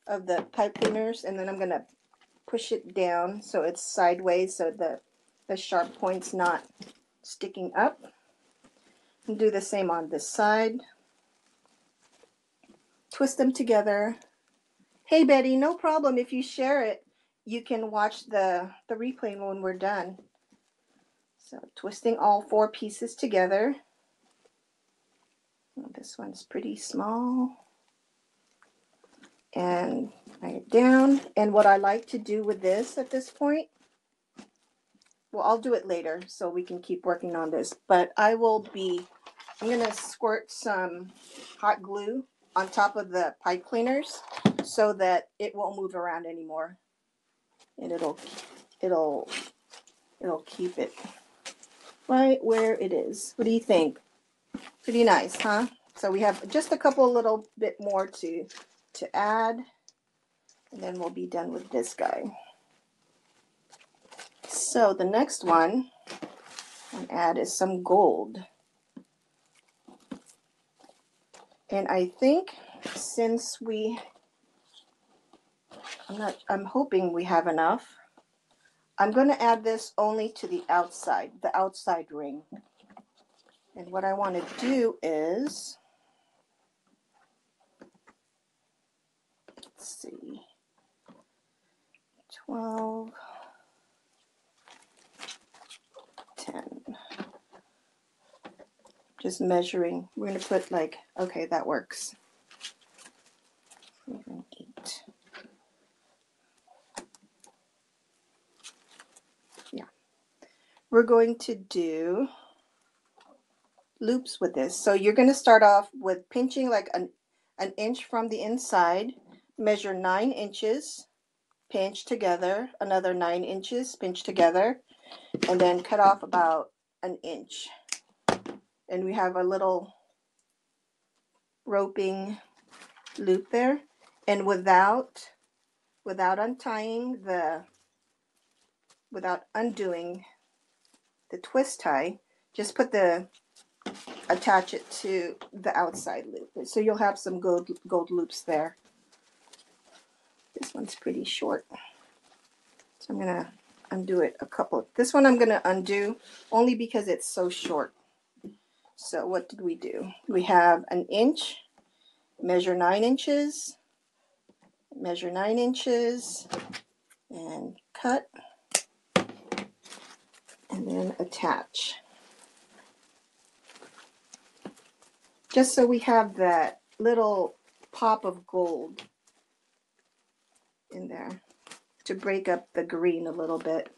of the pipe cleaners, and then I'm going to push it down so it's sideways so the sharp point's not sticking up. And do the same on this side. Twist them together. Hey Betty, no problem. If you share it, you can watch the replay when we're done. So twisting all 4 pieces together. Oh, this one's pretty small. And lay it down. And what I like to do with this at this point, well, I'll do it later so we can keep working on this, but I will be I'm going to squirt some hot glue on top of the pipe cleaners so that it won't move around anymore. And it'll keep it right where it is. What do you think? Pretty nice, huh? So we have just a couple little bit more to add, and then we'll be done with this guy. So the next one I'll add is some gold. And I think since I'm hoping we have enough. I'm going to add this only to the outside ring. And what I want to do is, let's see, 12, 10. Just measuring. We're going to put like, okay, that works. 7, 8. Yeah. We're going to do loops with this. So you're going to start off with pinching like an inch from the inside, measure 9 inches, pinch together, another 9 inches, pinch together, and then cut off about an inch. And we have a little roping loop there. And without undoing the twist tie, just attach it to the outside loop. So you'll have some gold loops there. This one's pretty short. So I'm gonna undo it a couple. This one I'm gonna undo only because it's so short. So what did we do? We have an inch, measure 9 inches, measure 9 inches, and cut, and then attach. Just so we have that little pop of gold in there to break up the green a little bit.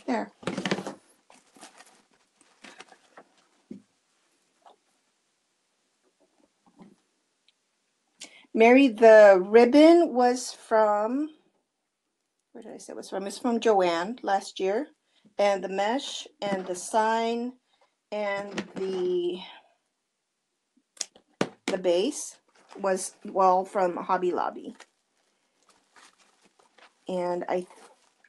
There. Mary, the ribbon was from, where did I say it was from? It's from Joanne last year. And the mesh and the sign and the base was, well, from Hobby Lobby. And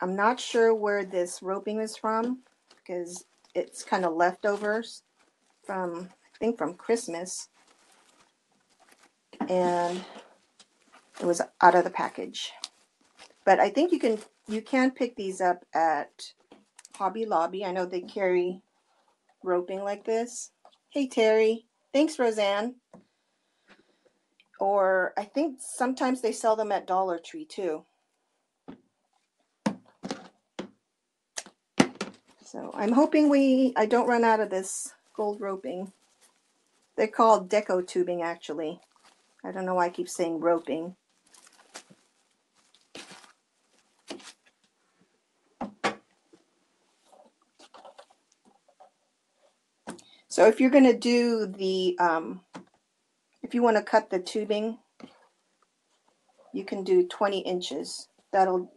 I'm not sure where this roping is from because it's kind of leftovers from, I think, from Christmas. And it was out of the package. But I think you can pick these up at Hobby Lobby. I know they carry roping like this. Hey, Terry. Thanks, Roseanne. Or I think sometimes they sell them at Dollar Tree too. So I'm hoping I don't run out of this gold roping. They're called Deco tubing, actually. I don't know why I keep saying roping. So if you're going to do the, if you want to cut the tubing, you can do 20 inches. That'll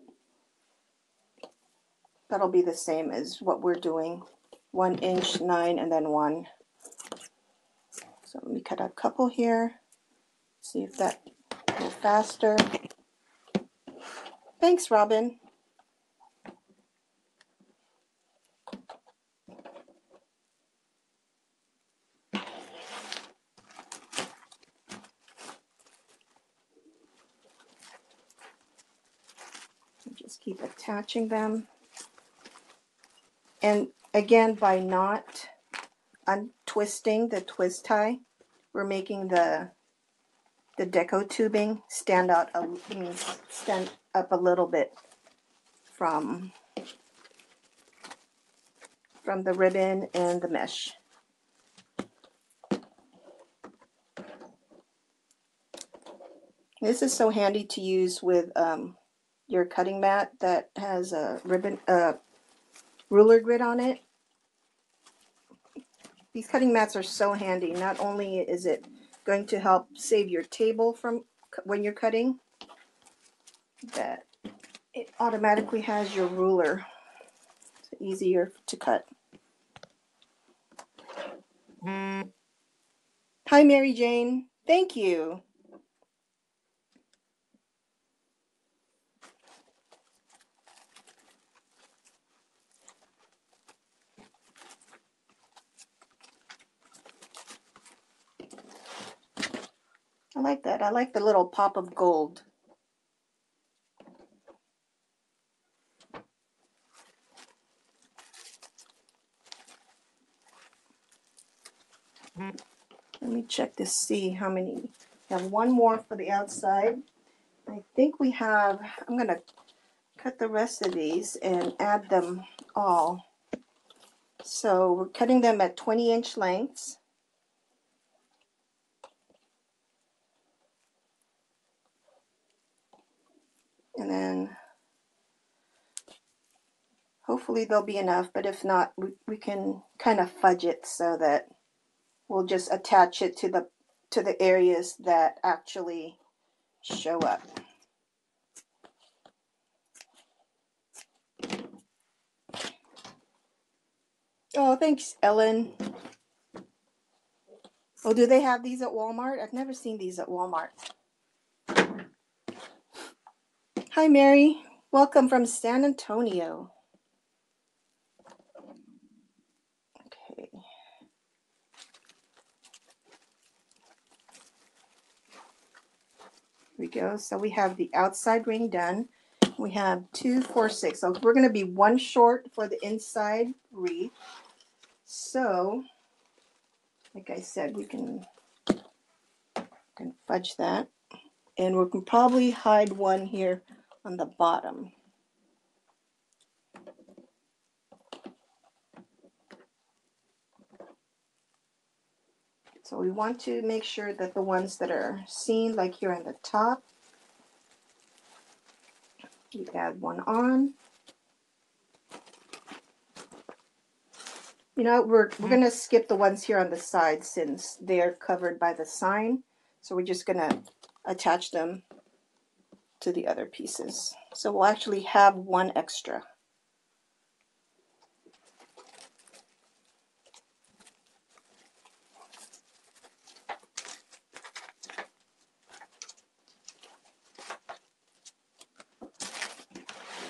be the same as what we're doing. 1 inch, 9, and then 1. So let me cut a couple here. See if that go faster. Thanks, Robin. Just keep attaching them. And again, by not untwisting the twist tie, we're making the Deco tubing stand up a little bit from the ribbon and the mesh. This is so handy to use with your cutting mat that has a ribbon ruler grid on it. These cutting mats are so handy. Not only is it going to help save your table from when you're cutting, that it automatically has your ruler. It's easier to cut. Hi, Mary Jane. Thank you. I like that. I like the little pop of gold. Let me check to see how many. We have one more for the outside. I think we have, I'm going to cut the rest of these and add them all. So we're cutting them at 20-inch lengths. And then hopefully there'll be enough, but if not, we can kind of fudge it so that we'll just attach it to the areas that actually show up. Oh, thanks, Ellen. Oh, do they have these at Walmart? I've never seen these at Walmart. Hi, Mary. Welcome from San Antonio. Okay. Here we go. So we have the outside ring done. We have 2, 4, 6. So we're going to be one short for the inside wreath. So, like I said, we can fudge that. And we can probably hide one here on the bottom. So we want to make sure that the ones that are seen, like here on the top, you add one on. You know, we're going to skip the ones here on the side since they're covered by the sign. So we're just going to attach them to the other pieces. So we'll actually have one extra.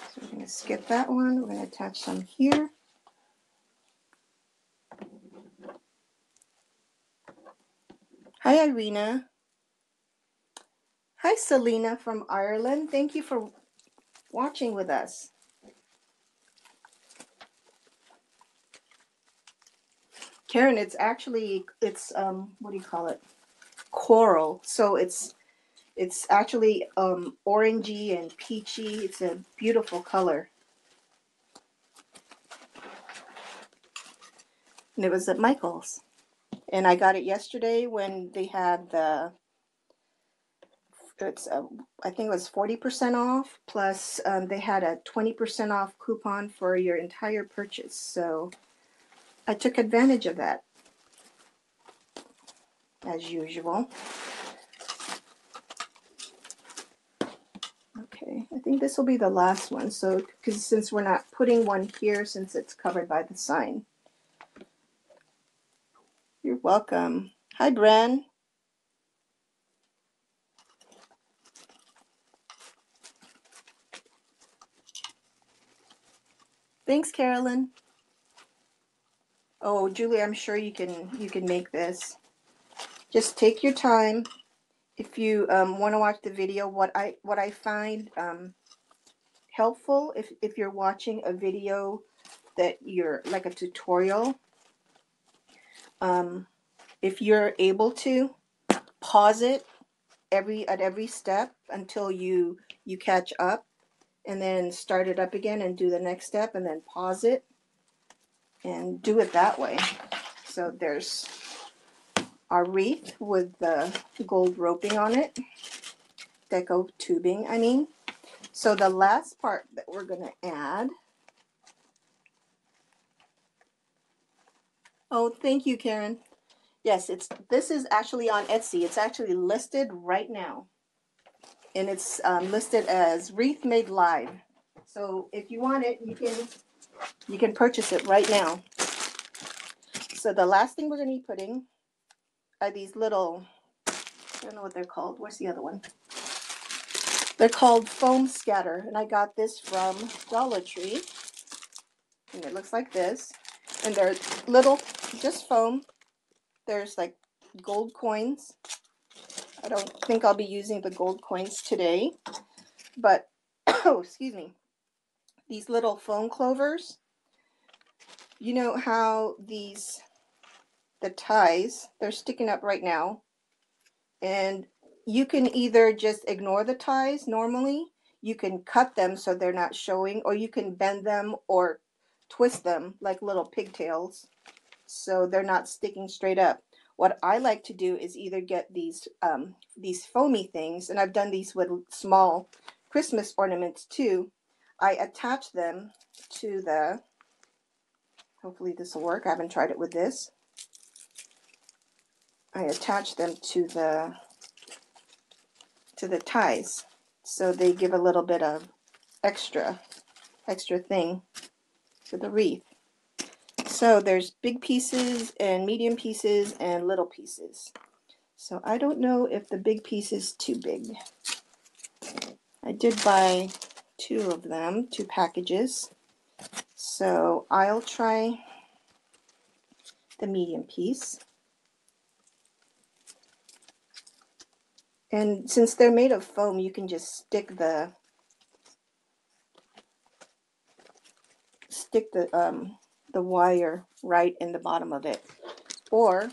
So we're going to skip that one. We're going to attach some here. Hi, Irina. Hi, Selena from Ireland. Thank you for watching with us. Karen, it's actually, what do you call it? Coral. So it's actually orangey and peachy. It's a beautiful color. And it was at Michael's. And I got it yesterday when they had the, I think it was 40% off, plus they had a 20% off coupon for your entire purchase. So I took advantage of that, as usual. Okay, I think this will be the last one. So, because since we're not putting one here, since it's covered by the sign. You're welcome. Hi, Bren. Thanks, Carolyn. Oh, Julie, I'm sure you can make this. Just take your time. If you want to watch the video, what I find helpful if you're watching a video that you're like a tutorial, if you're able to pause it at every step until you catch up, and then start it up again and do the next step and then pause it and do it that way. So there's our wreath with the gold roping on it, Deco tubing, I mean. So the last part that we're going to add, Oh, thank you, Karen. Yes, this is actually on Etsy. It's actually listed right now, and it's listed as Wreath Made Live. So if you want it, you can purchase it right now. So the last thing we're going to be putting are these little, I don't know what they're called. Where's the other one? They're called foam scatter, and I got this from Dollar Tree. And it looks like this. And they're little, just foam. There's like gold coins. I don't think I'll be using the gold coins today. But, oh, excuse me. These little foam clovers. You know how the ties, they're sticking up right now. And you can either just ignore the ties normally. You can cut them so they're not showing. Or you can bend them or twist them like little pigtails, so they're not sticking straight up. What I like to do is either get these foamy things, and I've done these with small Christmas ornaments too. I attach them to the, hopefully this will work. I haven't tried it with this. I attach them to the ties, so they give a little bit of extra thing to the wreath. So there's big pieces and medium pieces and little pieces. So I don't know if the big piece is too big. I did buy 2 of them, 2 packages. So I'll try the medium piece. And since they're made of foam, you can just stick the wire right in the bottom of it. Or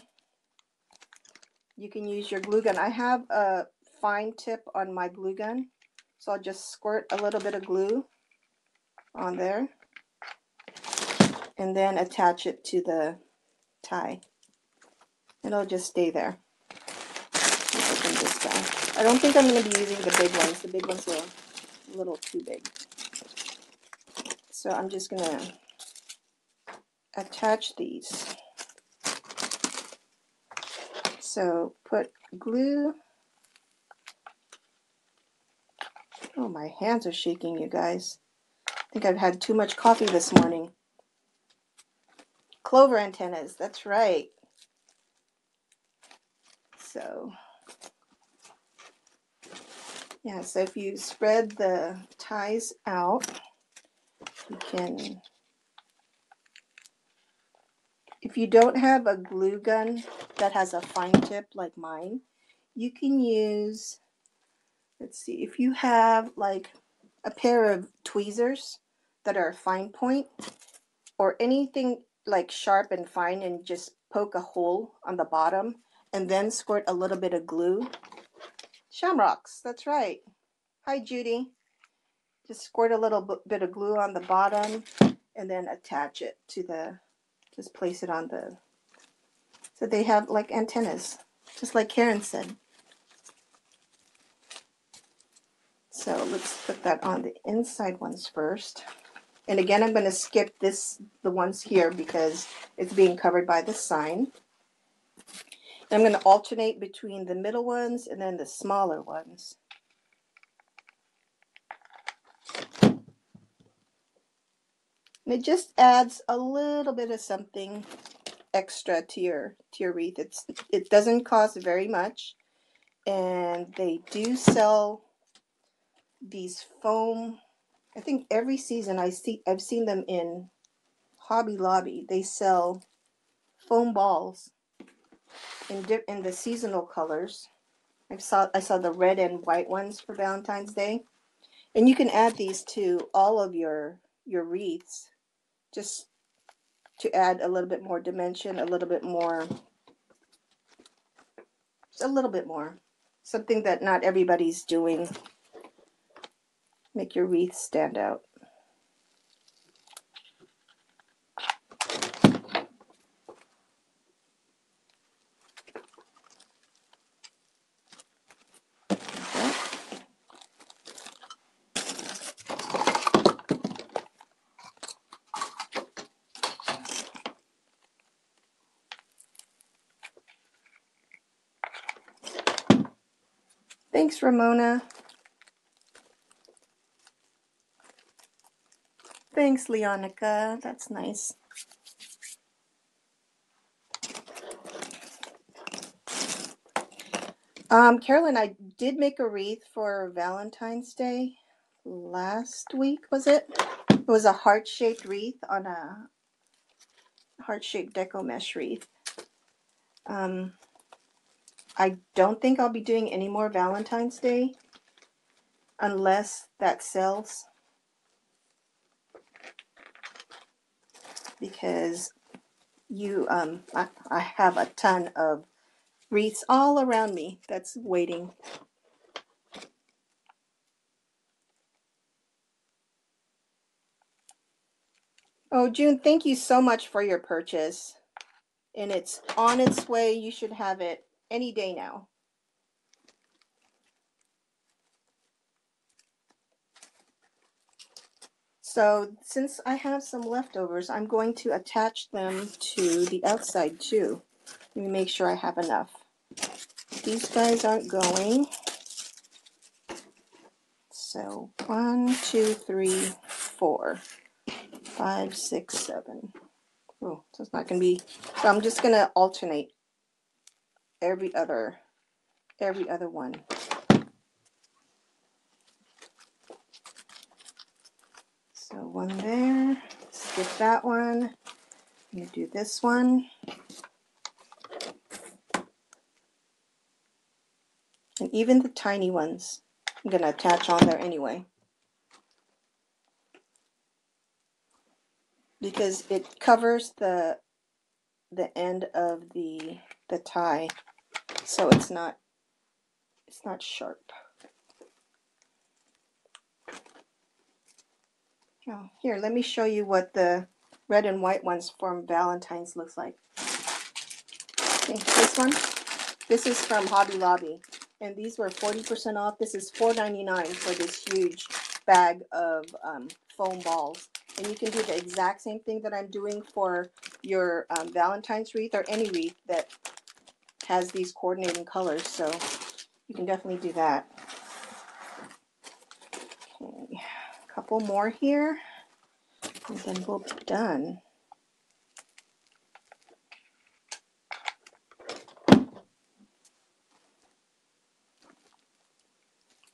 you can use your glue gun. I have a fine tip on my glue gun, so I'll just squirt a little bit of glue on there and then attach it to the tie. It'll just stay there. Open this guy. I don't think I'm going to be using the big ones. The big ones are a little too big. So I'm just going to attach these. So put glue. Oh, my hands are shaking, you guys. I think I've had too much coffee this morning. Clover antennas, that's right. So, yeah, so if you spread the ties out, you can, if you don't have a glue gun that has a fine tip like mine, you can use, let's see, if you have like a pair of tweezers that are fine point or anything like sharp and fine, and just poke a hole on the bottom and then squirt a little bit of glue. Shamrocks, that's right. Hi, Judy. Just squirt a little bit of glue on the bottom and then attach it to the, just place it on the, so they have like antennas, just like Karen said. So let's put that on the inside ones first. And again, I'm going to skip the ones here because it's being covered by the sign. I'm going to alternate between the middle ones and then the smaller ones. And it just adds a little bit of something extra to your wreath. It doesn't cost very much, and they do sell these foam. I think every season I've seen them in Hobby Lobby. They sell foam balls in the seasonal colors. I saw the red and white ones for Valentine's Day, and you can add these to all of your wreaths, just to add a little bit more dimension, a little bit more, just a little bit more, something that not everybody's doing. Make your wreath stand out. Thanks, Ramona. Thanks, Leonica. That's nice. Carolyn, I did make a wreath for Valentine's Day last week, was it? It was a heart-shaped wreath on a heart-shaped Deco mesh wreath. I don't think I'll be doing any more Valentine's Day unless that sells, because I have a ton of wreaths all around me that's waiting. Oh, June, thank you so much for your purchase. And it's on its way. You should have it any day now. So since I have some leftovers, I'm going to attach them to the outside too. Let me make sure I have enough. These guys aren't going. So 1, 2, 3, 4, 5, 6, 7. Oh, so it's not going to be. So I'm just going to alternate every other one. So one there. Skip that one. I'm going to do this one. And even the tiny ones, I'm going to attach on there anyway, because it covers the end of the tie, so it's not sharp. Oh, here, let me show you what the red and white ones from Valentine's looks like. Okay, this one. This is from Hobby Lobby, and these were 40% off. This is $4.99 for this huge bag of foam balls. And you can do the exact same thing that I'm doing for your Valentine's wreath, or any wreath that has these coordinating colors. So you can definitely do that. Okay, a couple more here, and then we'll be done.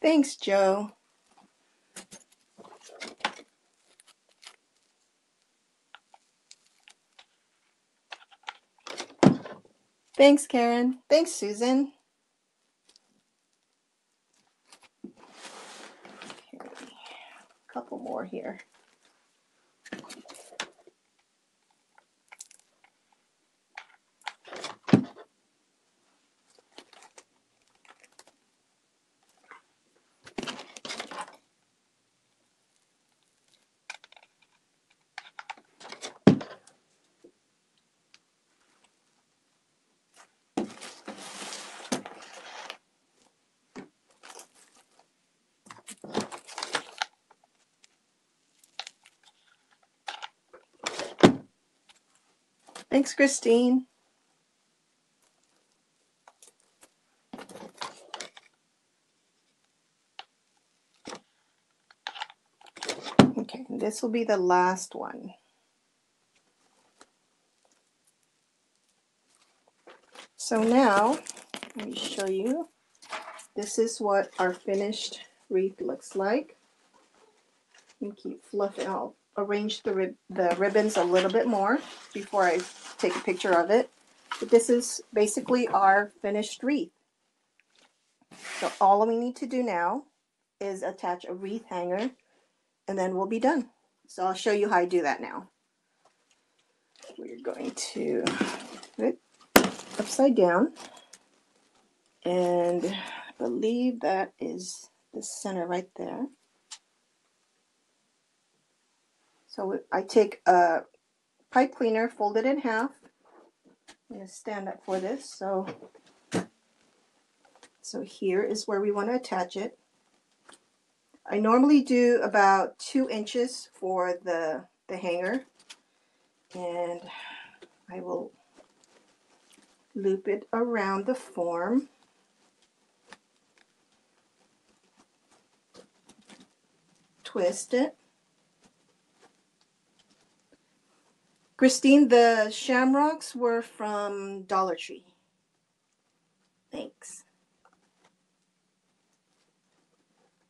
Thanks, Joe. Thanks, Karen. Thanks, Susan. Okay, a couple more here. Thanks, Christine. Okay, and this will be the last one. So now, let me show you. This is what our finished wreath looks like. You keep fluffing. I'll arrange the ribbons a little bit more before I take a picture of it. But this is basically our finished wreath. So all we need to do now is attach a wreath hanger, and then we'll be done. So I'll show you how I do that now. We're going to put it upside down, and I believe that is the center right there. So I take a pipe cleaner, fold it in half. I'm going to stand up for this. So here is where we want to attach it. I normally do about 2 inches for the hanger, and I will loop it around the form. twist it. Christine, the shamrocks were from Dollar Tree. Thanks.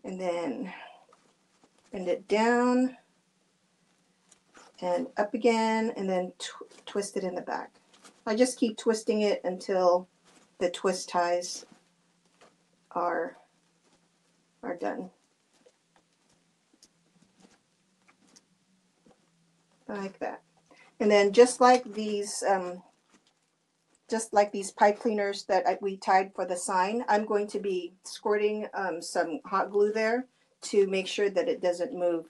And then bend it down and up again, and then twist it in the back. I just keep twisting it until the twist ties are done. Like that. And then just like these pipe cleaners that we tied for the sign, I'm going to be squirting some hot glue there to make sure that it doesn't move.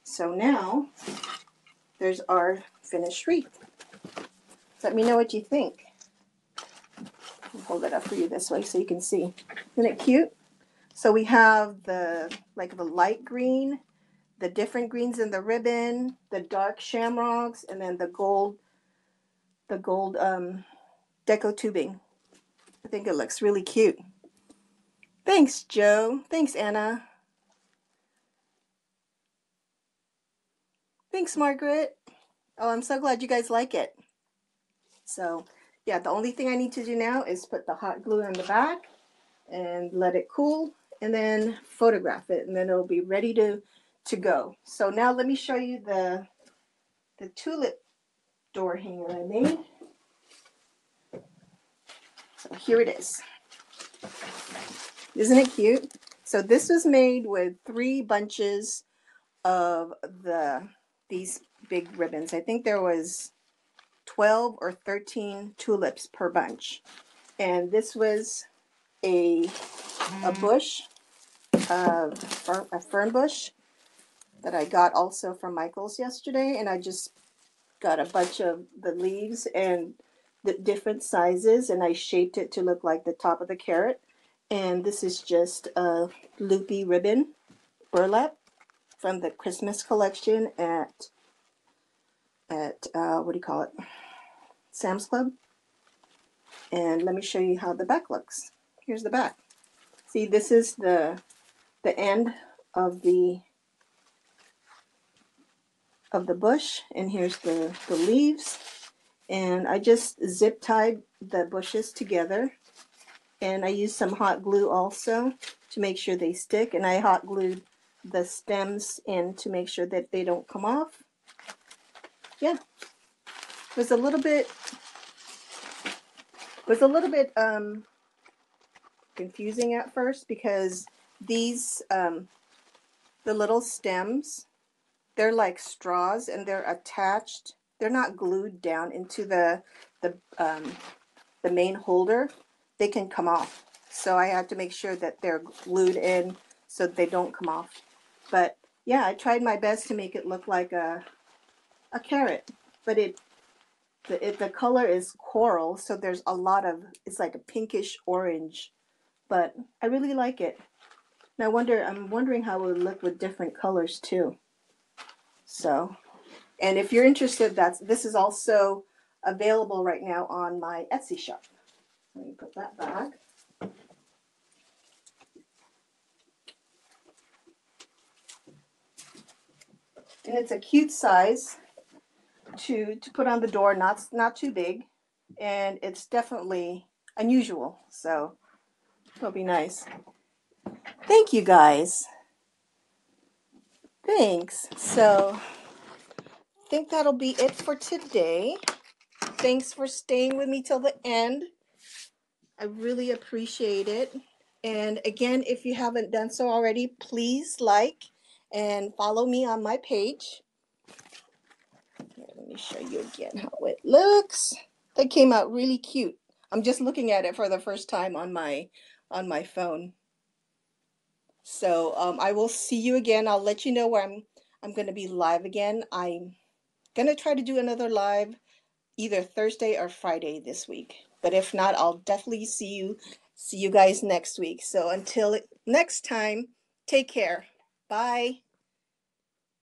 So now there's our finished wreath. Let me know what you think. I'll hold it up for you this way so you can see. Isn't it cute? So we have the light green, the different greens in the ribbon, the dark shamrocks, and then the gold Deco tubing. I think it looks really cute. Thanks, Joe. Thanks, Anna. Thanks, Margaret. Oh, I'm so glad you guys like it. So, yeah, the only thing I need to do now is put the hot glue in the back and let it cool, and then photograph it, and then it'll be ready to go. So now let me show you the tulip door hanger I made. So here it is. Isn't it cute? So this was made with 3 bunches of these big ribbons. I think there was 12 or 13 tulips per bunch. And this was a bush, a fern bush that I got also from Michael's yesterday, and I just got a bunch of the leaves and the different sizes, and I shaped it to look like the top of the carrot. And this is just a loopy ribbon burlap from the Christmas collection at what do you call it? Sam's Club. And let me show you how the back looks. Here's the back. See, this is the end of the bush, and here's the leaves. And I just zip tied the bushes together, and I used some hot glue also to make sure they stick, and I hot glued the stems in to make sure that they don't come off. Yeah, it was a little bit confusing at first, because these the little stems, they're like straws, and they're attached. They're not glued down into the main holder. They can come off. So I had to make sure that they're glued in so that they don't come off. But yeah, I tried my best to make it look like a carrot. But the color is coral, so there's a lot of, it's like a pinkish orange. But I really like it. And I'm wondering how it would look with different colors too. So, and if you're interested, this is also available right now on my Etsy shop. Let me put that back. And it's a cute size to put on the door, not too big, and it's definitely unusual, so it'll be nice. Thank you guys. Thanks. So I think that'll be it for today. Thanks for staying with me till the end. I really appreciate it. And again, if you haven't done so already, please like and follow me on my page. Here, let me show you again how it looks. That came out really cute. I'm just looking at it for the first time on my phone. So I will see you again. I'll let you know where I'm going to be live again. I'm going to try to do another live either Thursday or Friday this week. But if not, I'll definitely see you guys next week. So until next time, take care. Bye.